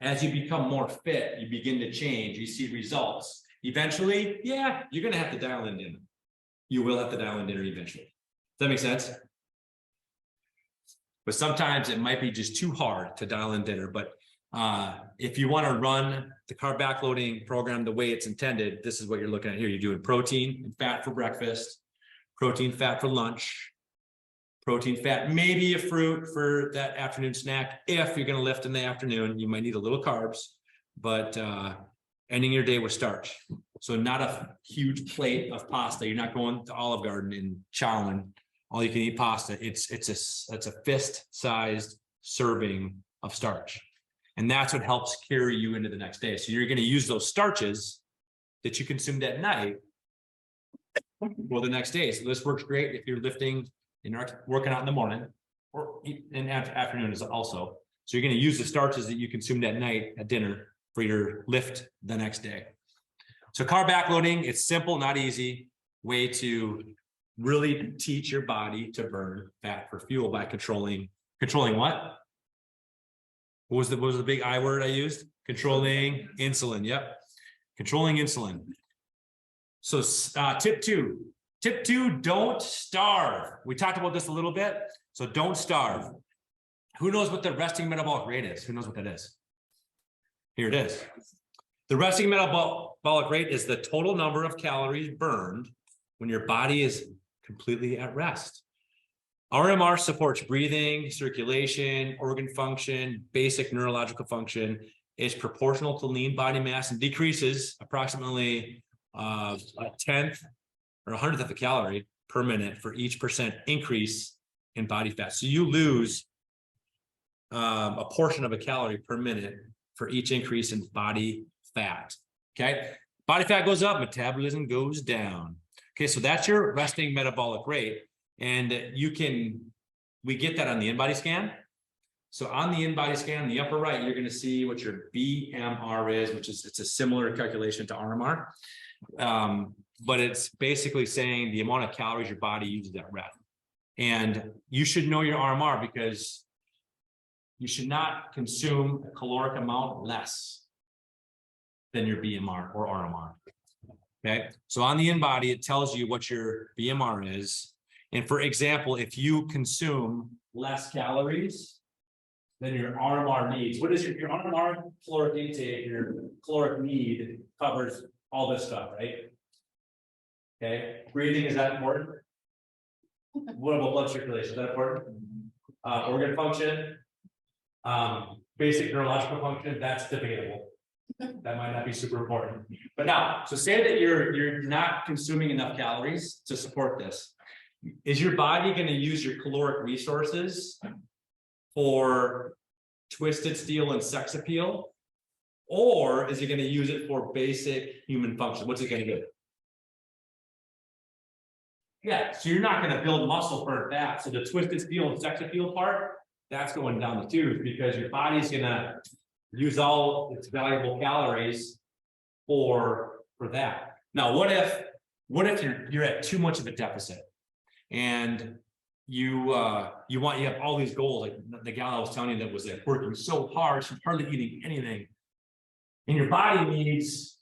as you become more fit, you begin to change. You see results. Eventually, yeah, you're going to have to dial in dinner. You will have to dial in dinner eventually. Does that make sense? But sometimes it might be just too hard to dial in dinner. But if you want to run the carb backloading program the way it's intended, this is what you're looking at here. You're doing protein and fat for breakfast, protein, fat for lunch, protein, fat, maybe a fruit for that afternoon snack. If you're going to lift in the afternoon, you might need a little carbs, but ending your day with starch. So not a huge plate of pasta. You're not going to Olive Garden and chowing all you can eat pasta. It's a fist-sized serving of starch. And that's what helps carry you into the next day. So you're going to use those starches that you consumed at night for the next day. So this works great if you're lifting and working out in the morning, or in afternoon is also. So you're going to use the starches that you consumed at night at dinner for your lift the next day. So carb backloading, it's simple, not easy way to really teach your body to burn fat for fuel by controlling what? What was the big I word I used? Controlling insulin. Yep. controlling insulin. So tip two, don't starve. We talked about this a little bit. So don't starve. Who knows what the resting metabolic rate is? Who knows what that is? Here it is. The resting metabolic rate is the total number of calories burned when your body is completely at rest. RMR supports breathing, circulation, organ function, basic neurological function, is proportional to lean body mass and decreases approximately a 10th or 100th of a calorie per minute for each percent increase in body fat. So you lose a portion of a calorie per minute for each increase in body fat. Okay, body fat goes up, metabolism goes down. Okay, so that's your resting metabolic rate, and we get that on the in-body scan. So on the in-body scan, in the upper right, you're going to see what your BMR is, which is it's a similar calculation to RMR, but it's basically saying the amount of calories your body uses at rest. And you should know your RMR because you should not consume a caloric amount less than your BMR or RMR. Okay, so on the in-body, it tells you what your BMR is. And for example, if you consume less calories than your RMR needs, what is your RMR caloric intake, your caloric need covers all this stuff, right? Okay, breathing, is that important? What about blood circulation? Is that important? Organ function, basic neurological function, that's debatable. That might not be super important. But now, so say that you're not consuming enough calories to support this. Is your body going to use your caloric resources for twisted steel and sex appeal? Or is it going to use it for basic human function? What's it going to do? Yeah, so you're not going to build muscle for that. So the twisted steel and sex appeal part, that's going down the tubes because your body's going to use all its valuable calories for that. Now, what if you're at too much of a deficit and you have all these goals, like the gal I was telling you that was like working so hard, she's hardly eating anything, and your body needs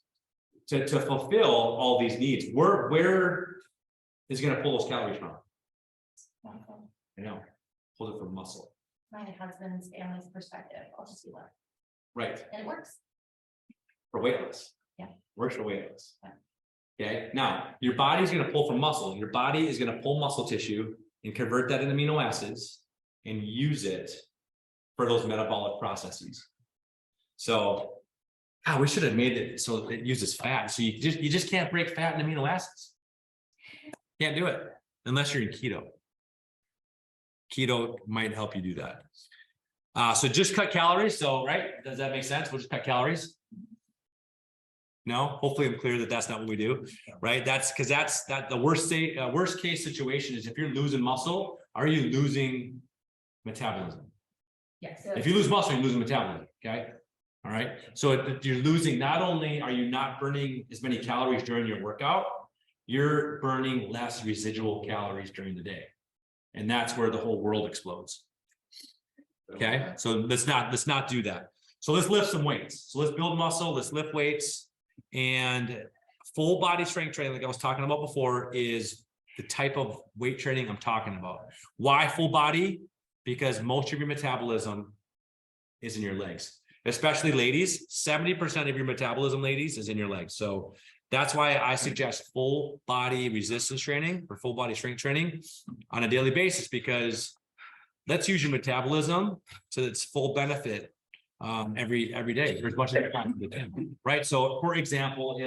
to fulfill all these needs. Where is going to pull those calories from? I know, pull it from muscle. My husband's family's perspective, I'll just do that. Right. And it works. For weight loss. Yeah. Works for weight loss. Yeah. Okay. Now, your body's going to pull from muscle. Your body is going to pull muscle tissue and convert that into amino acids and use it for those metabolic processes. So, we should have made it so it uses fat. So you just can't break fat and amino acids. Can't do it unless you're in keto. Keto might help you do that. So just cut calories. So, right? Does that make sense? We'll just cut calories. No, hopefully I'm clear that that's not what we do, right? That's because the worst case situation is if you're losing muscle, are you losing metabolism? Yes. If you lose muscle, you're losing metabolism. Okay. All right. So you're losing, not only are you not burning as many calories during your workout, you're burning less residual calories during the day. And that's where the whole world explodes. Okay, so let's not do that. So let's lift some weights. So let's build muscle, let's lift weights, and full body strength training, like I was talking about before, is the type of weight training I'm talking about. Why full body? Because most of your metabolism is in your legs, especially ladies. 70% of your metabolism, ladies, is in your legs. So that's why I suggest full body resistance training or full body strength training on a daily basis, because let's use your metabolism to its full benefit every day, or as much as you can, right? So, for example,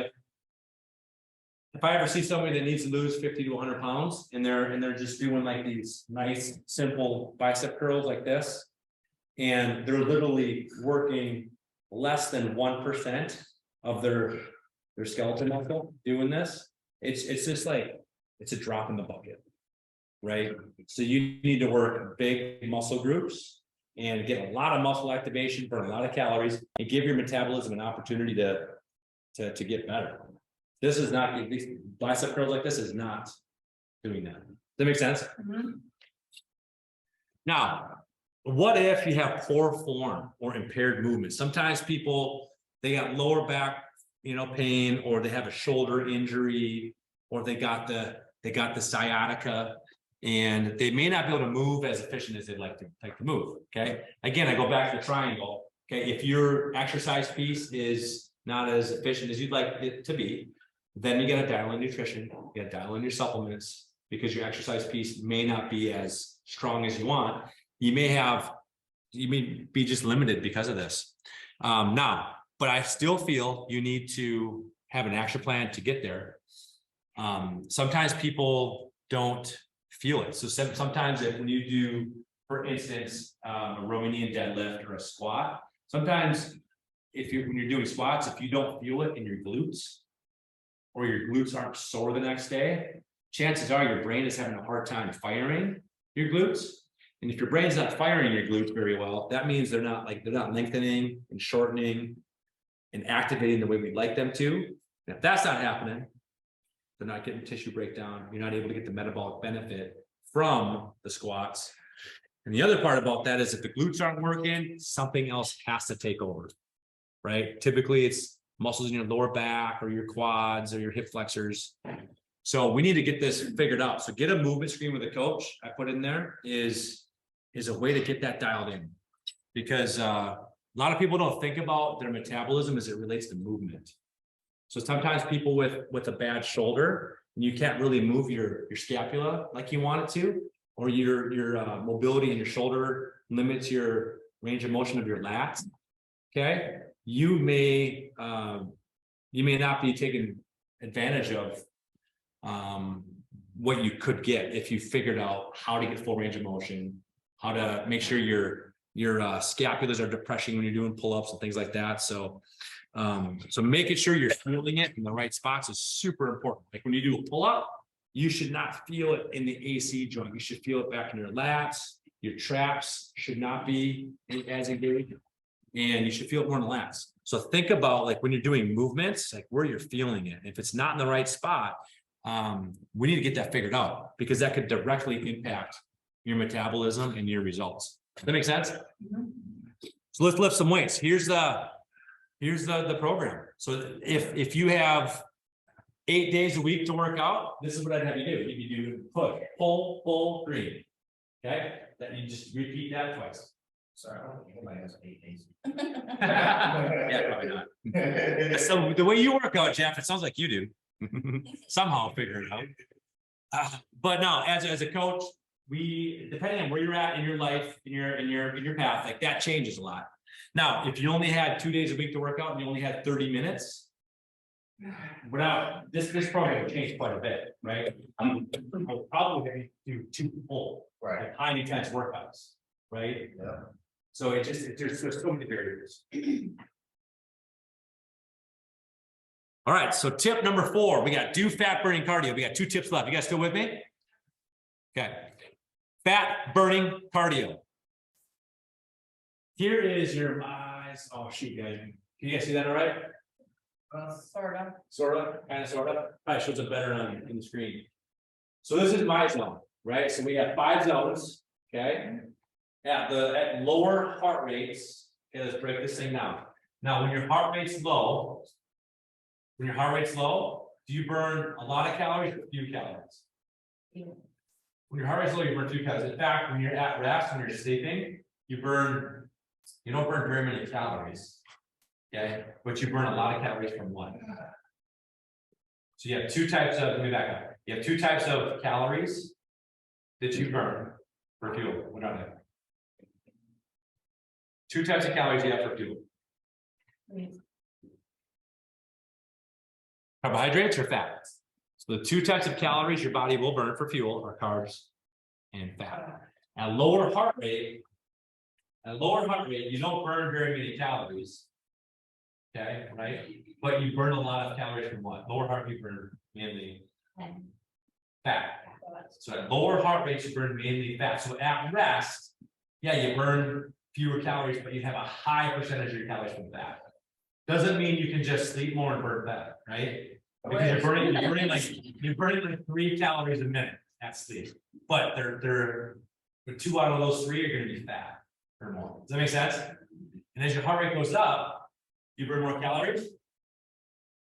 if I ever see somebody that needs to lose 50 to 100 pounds and they're just doing like these nice, simple bicep curls like this, and they're literally working less than 1% of their skeleton muscle doing this, it's just like, it's a drop in the bucket, right? So you need to work big muscle groups and get a lot of muscle activation, burn a lot of calories, and give your metabolism an opportunity to get better. This is not, these bicep curls like this is not doing that. Does that make sense? Mm-hmm. Now, what if you have poor form or impaired movement? Sometimes people, they got lower back pain, or they have a shoulder injury, or they got the sciatica, and they may not be able to move as efficient as they'd like to move. Okay. Again, I go back to the triangle. Okay. If your exercise piece is not as efficient as you'd like it to be, then you got to dial in nutrition, you got to dial in your supplements, because your exercise piece may not be as strong as you want. You may be just limited because of this. Now, but I still feel you need to have an action plan to get there. Sometimes people don't feel it. So sometimes when you do, for instance, a Romanian deadlift or a squat, sometimes when you're doing squats, if you don't feel it in your glutes, or your glutes aren't sore the next day, chances are your brain is having a hard time firing your glutes. And if your brain's not firing your glutes very well, that means they're not lengthening and shortening and activating the way we'd like them to. And if that's not happening, they're not getting tissue breakdown. You're not able to get the metabolic benefit from the squats. And the other part about that is if the glutes aren't working, something else has to take over, right? Typically it's muscles in your lower back or your quads or your hip flexors. So we need to get this figured out. So get a movement screen with a coach. I put in there is a way to get that dialed in, because a lot of people don't think about their metabolism as it relates to movement. So sometimes people with a bad shoulder, and you can't really move your scapula like you want it to, or your mobility in your shoulder limits your range of motion of your lats. Okay, you may not be taking advantage of what you could get if you figured out how to get full range of motion, how to make sure your scapulas are depressing when you're doing pull-ups and things like that. So making sure you're feeling it in the right spots is super important. Like when you do a pull-up, you should not feel it in the AC joint. You should feel it back in your lats. Your traps should not be as engaged, and you should feel it more in the lats. So think about, like, when you're doing movements, like where you're feeling it. If it's not in the right spot, we need to get that figured out, because that could directly impact your metabolism and your results. Does that make sense? So let's lift some weights. Here's the program. So if you have 8 days a week to work out, this is what I'd have you do. You do push, pull, pull, green. Okay, that you just repeat that twice. Sorry, I don't think anybody has 8 days. Yeah, probably not. So the way you work out, Jeff, it sounds like you do. Somehow figure it out. But no, as a coach, depending on where you're at in your life, in your path, like that changes a lot. Now, if you only had 2 days a week to work out and you only had 30 minutes, without this program would change quite a bit, right? I'm probably going to do 2 full, Right. high intense workouts, right? Yeah. So there's so many variables. All right, so tip number 4, we got do fat burning cardio. We got 2 tips left. You guys still with me? Okay. Fat burning cardio. Here is your eyes. Oh shoot, guys. Can you guys see that all right? Sort of, kind of, sort of. Probably shows it better on the screen. So this is my zone, right? So we have 5 zones, okay? At lower heart rates, okay, let's break this thing down. Now, when your heart rate's low, do you burn a lot of calories or few calories? When your heart rate's low, you burn few calories. In fact, when you're at rest, when you're sleeping, you don't burn very many calories. Okay, but you burn a lot of calories from one. So you have 2 types of, let me back up. You have 2 types of calories that you burn for fuel. What are they? 2 types of calories you have for fuel. Carbohydrates or fat. So the 2 types of calories your body will burn for fuel are carbs and fat. At lower heart rate, you don't burn very many calories. Okay, right? But you burn a lot of calories from what? Lower heart rate, you burn mainly fat. So at lower heart rates, you burn mainly fat. So at rest, yeah, you burn fewer calories, but you have a high percentage of your calories from fat. Doesn't mean you can just sleep more and burn fat, right? Because you're burning like 3 calories a minute at sleep. But they're 2 out of those 3 are going to be fat or more. Does that make sense? And as your heart rate goes up, you burn more calories.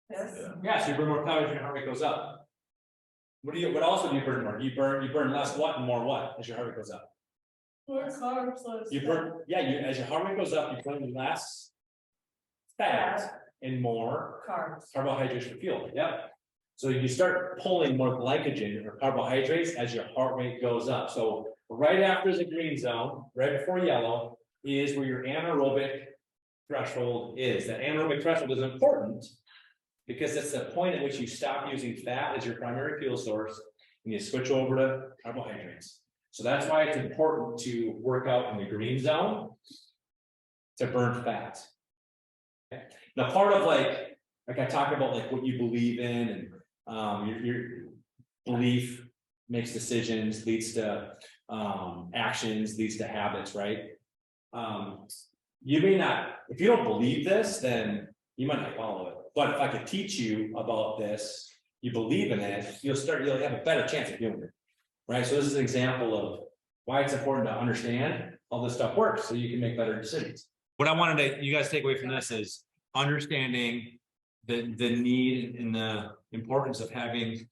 Yes. Yeah, so you burn more calories, your heart rate goes up. What else do you burn more? You burn less what and more what as your heart rate goes up? More carbs, less You burn, yeah, as your heart rate goes up, you burn less fat and more carbs. carbohydrates for fuel, yep. So you start pulling more glycogen or carbohydrates as your heart rate goes up. So right after the green zone, right before yellow, is where your anaerobic threshold is. That anaerobic threshold is important because it's the point at which you stop using fat as your primary fuel source and you switch over to carbohydrates. So that's why it's important to work out in the green zone to burn fat. Okay. Now, part of like I talk about like what you believe in and your belief makes decisions, leads to actions, leads to habits, right? You may not, if you don't believe this, then you might not follow it. But if I could teach you about this, you believe in it, you'll have a better chance of doing it. Right? So this is an example of why it's important to understand how this stuff works so you can make better decisions. What I wanted you guys take away from this is understanding the need and the importance of having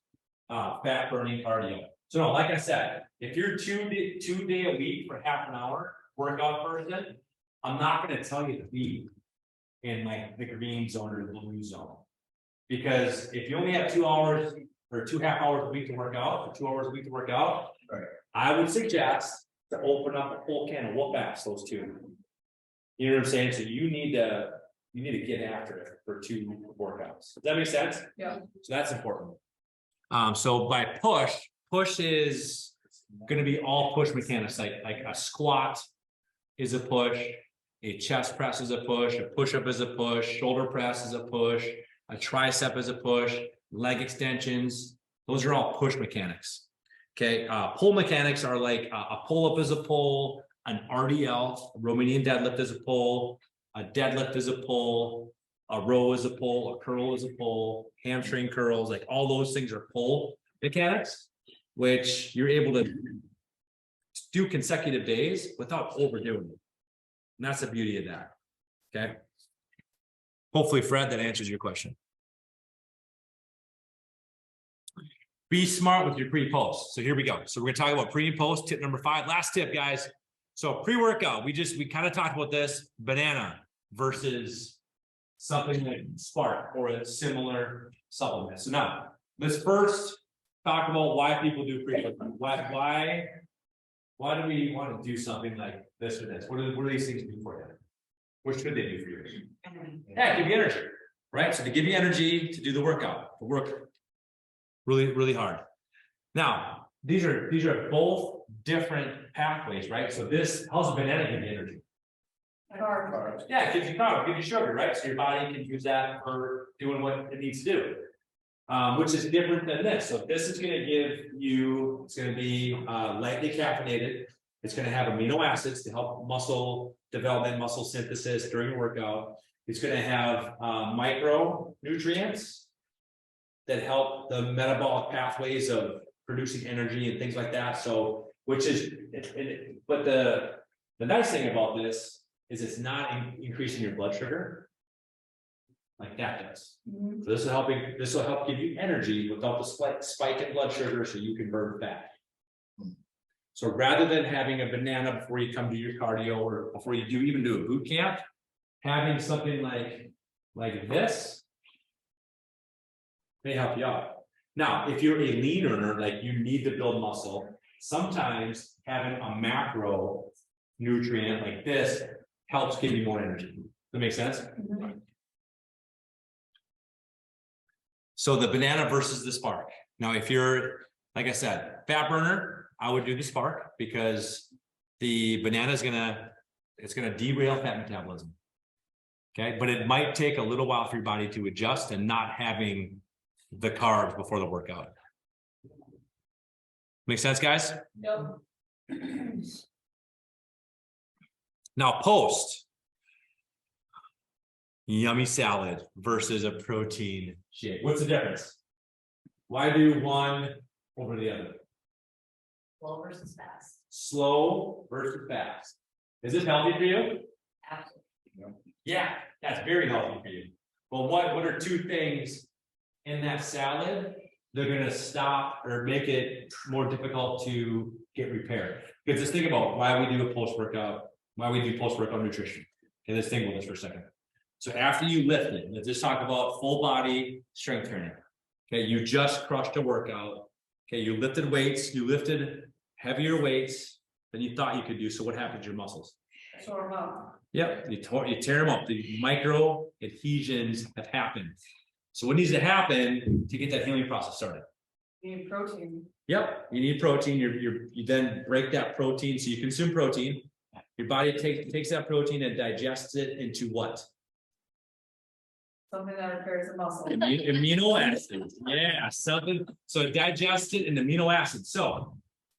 fat burning cardio. So no, like I said, if you're two day a week for half an hour workout person, I'm not going to tell you to be in like the green zone or the blue zone. Because if you only have 2 hours or 2.5 hours a week to work out, or 2 hours a week to work out, Right. I would suggest to open up a whole can of whoop ass those two. You know what I'm saying? So you need to get after it for 2 workouts. Does that make sense? Yeah. So that's important. So by push is going to be all push mechanics, like a squat is a push, a chest press is a push-up is a push, shoulder press is a push, a tricep is a push, leg extensions. Those are all push mechanics. Okay, pull mechanics are like a pull-up is a pull, an RDL, a Romanian deadlift is a pull, a deadlift is a pull, a row is a pull, a curl is a pull, hamstring curls, like all those things are pull mechanics, which you're able to do consecutive days without overdoing it. And that's the beauty of that. Okay. Hopefully, Fred, that answers your question. Be smart with your pre-post. So here we go. So we're gonna talk about pre and post. Tip number 5. Last tip, guys. So pre-workout, we kind of talked about this banana versus something like Spark or a similar supplement. So now let's first talk about why people do pre-workout. Why do we want to do something like this or this? What do these things do for you? What should they do for you? Yeah, give you energy, right? So to give you energy to do the workout, to work really, really hard. Now, these are both different pathways, right? So this, how's a banana give you energy? Carbs. Yeah, it gives you carbs, gives you sugar, right? So your body can use that for doing what it needs to do. Which is different than this. So this is going to give you, it's going to be lightly caffeinated. It's going to have amino acids to help muscle development, muscle synthesis during the workout. It's going to have micronutrients that help the metabolic pathways of producing energy and things like that. So, which is, but the nice thing about this is it's not increasing your blood sugar. Like that does. So this will help give you energy without the spike in blood sugar so you can burn fat. So rather than having a banana before you come to your cardio or before you even do a boot camp, having something like this may help you out. Now, if you're a lean earner, like you need to build muscle, sometimes having a macro nutrient like this helps give you more energy. Does that make sense? So the banana versus the Spark. Now, if you're, like I said, fat burner, I would do the Spark because the banana is it's gonna derail fat metabolism. Okay, but it might take a little while for your body to adjust and not having the carbs before the workout. Make sense, guys? Yep. Now, post. Yummy salad versus a protein shake. What's the difference? Why do one over the other? Slow versus fast. Slow versus fast. Is it healthy for you? Absolutely. Yeah, that's very healthy for you. Well, what are two things in that salad? They're gonna stop or make it more difficult to get repaired. Because just think about why we do a post-workout, nutrition. Okay, let's think about this for a second. So after you lift it, let's just talk about full body strength training. Okay, you just crushed a workout. Okay, you lifted weights, you lifted heavier weights than you thought you could do. So what happened to your muscles? Sort them out. Yep, you tear them up. The micro adhesions have happened. So what needs to happen to get that healing process started? You need protein. Yep, you need protein. You then break that protein. So you consume protein. Your body takes that protein and digests it into what? Something that repairs the muscle. Amino acids. Yeah, something. So it digests it in amino acids. So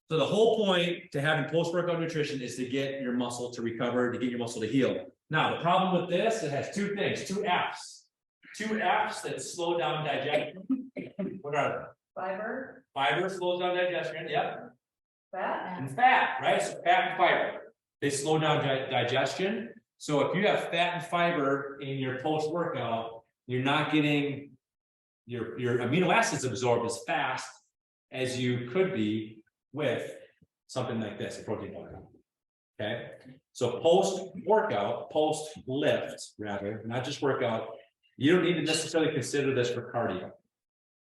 the whole point to having post-workout nutrition is to get your muscle to recover, to get your muscle to heal. Now, the problem with this, it has two things, two F's that slow down digestion. What are Fiber, they? Fiber slows down digestion, yep. fat, And fat, right? So fat and fiber, they slow down digestion. So if you have fat and fiber in your post-workout, you're not getting your amino acids absorbed as fast as you could be with something like this, a protein powder. Okay, so post-workout, post-lift, rather, not just workout, you don't need to necessarily consider this for cardio.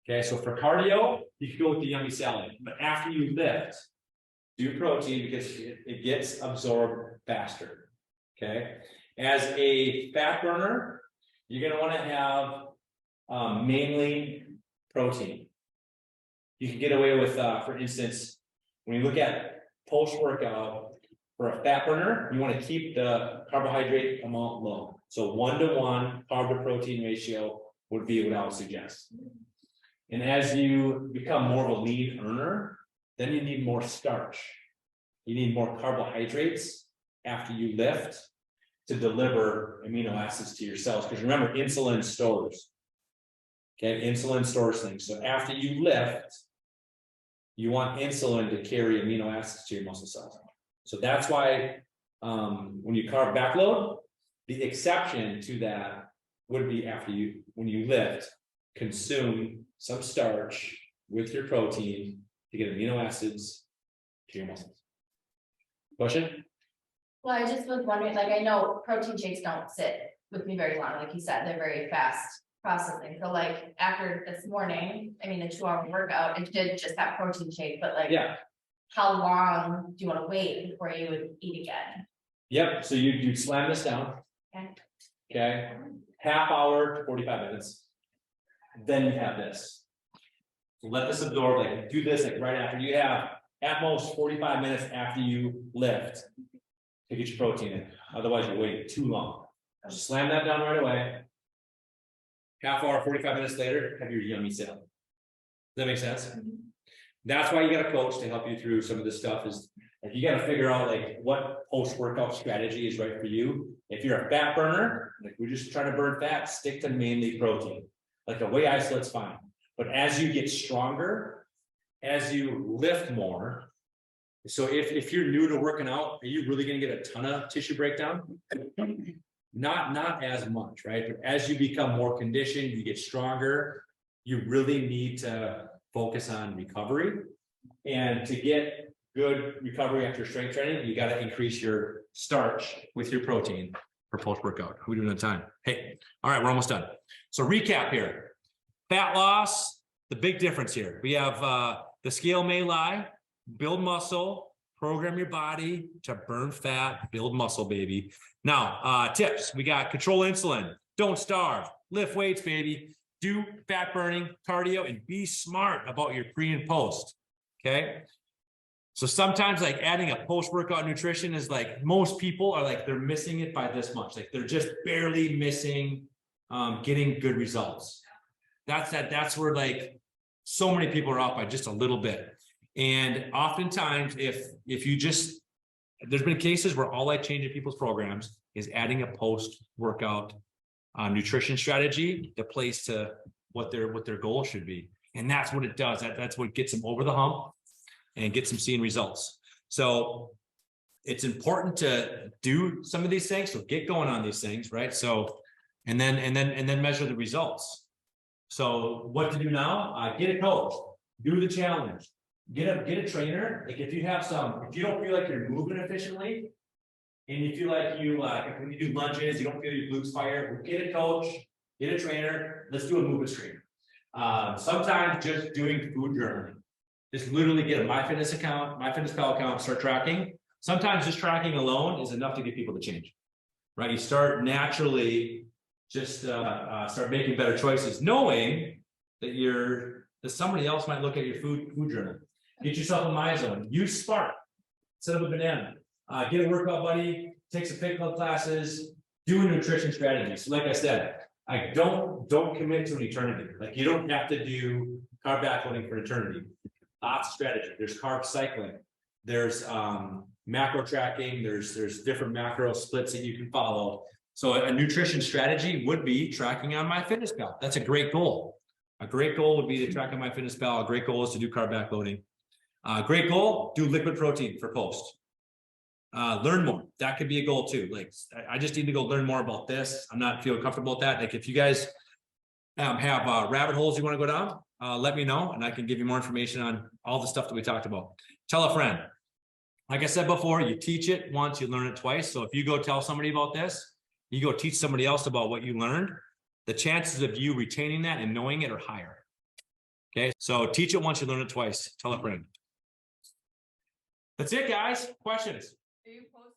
Okay, so for cardio, you can go with the yummy salad, but after you lift, do protein because it gets absorbed faster. Okay, as a fat burner, you're going to want to have mainly protein. You can get away with, for instance, when you look at post-workout, for a fat burner, you want to keep the carbohydrate amount low. So 1-to-1 carb to protein ratio would be what I would suggest. And as you become more of a lean earner, then you need more starch. You need more carbohydrates after you lift to deliver amino acids to your cells. Because remember, insulin stores. Okay, insulin stores things. So after you lift, you want insulin to carry amino acids to your muscle cells. So that's why when you carb backload, the exception to that would be when you lift, consume some starch with your protein to get amino acids to your muscles. Question? Well, I just was wondering, like, I know protein shakes don't sit with me very long, like you said, they're very fast processing. So like after this morning, I mean, a 2-hour workout, I did just that protein shake, but like, Yeah. how long do you want to wait before you would eat again? Yep. So you slam this down. Okay. Okay. Half hour to 45 minutes. Then you have this. So let this absorb, like do this like right after. You have at most 45 minutes after you lift to get your protein in. Otherwise you're waiting too long. Just slam that down right away. Half hour, 45 minutes later, have your yummy salad. Does that make sense? That's why you got a coach to help you through some of this stuff. Is like you got to figure out like what post-workout strategy is right for you. If you're a fat burner, like we're just trying to burn fat, stick to mainly protein. Like a whey isolate's fine. But as you get stronger, as you lift more, so if you're new to working out, are you really going to get a ton of tissue breakdown? Not as much, right? But as you become more conditioned, you get stronger, you really need to focus on recovery. And to get good recovery after strength training, you got to increase your starch with your protein for post-workout. How are we doing on time? Hey, all right, we're almost done. So recap here. Fat loss, the big difference here. We have the scale may lie, build muscle, program your body to burn fat, build muscle, baby. Now, tips. We got control insulin, don't starve, lift weights, baby. Do fat burning, cardio, and be smart about your pre and post. Okay. So sometimes like adding a post-workout nutrition is like most people are like they're missing it by this much. Like they're just barely missing getting good results. That's where like so many people are off by just a little bit. And oftentimes if you just, there's been cases where all I change in people's programs is adding a post-workout nutrition strategy to place to what their goal should be. And that's what it does. That's what gets them over the hump and gets them seeing results. So it's important to do some of these things. So get going on these things, right? So And then measure the results. So what to do now? Get a coach, do the challenge, get a trainer. Like if you don't feel like you're moving efficiently. And you feel like when you do lunges, you don't feel your glutes fire, get a coach, get a trainer, let's do a movement screen. Sometimes just doing food journaling. Just literally get a MyFitnessPal account, start tracking. Sometimes just tracking alone is enough to get people to change. Right? You start naturally start making better choices, knowing that somebody else might look at your food journal. Get yourself a MyZone, use Spark, set up a banana, get a workout buddy, take some FitClub classes, do a nutrition strategy. So like I said, I don't commit to an eternity. Like you don't have to do carb backloading for eternity. Lots of strategy. There's carb cycling. There's macro tracking. There's different macro splits that you can follow. So a nutrition strategy would be tracking on MyFitnessPal. That's a great goal. A great goal would be to track on MyFitnessPal. A great goal is to do carb backloading. Great goal, do liquid protein for post. Learn more. That could be a goal too. Like I just need to go learn more about this. I'm not feeling comfortable with that. Like if you guys have rabbit holes you want to go down, let me know and I can give you more information on all the stuff that we talked about. Tell a friend. Like I said before, you teach it once, you learn it twice. So if you go tell somebody about this, you go teach somebody else about what you learned, the chances of you retaining that and knowing it are higher. Okay, so teach it once, you learn it twice. Tell a friend. That's it, guys. Questions? Are you posting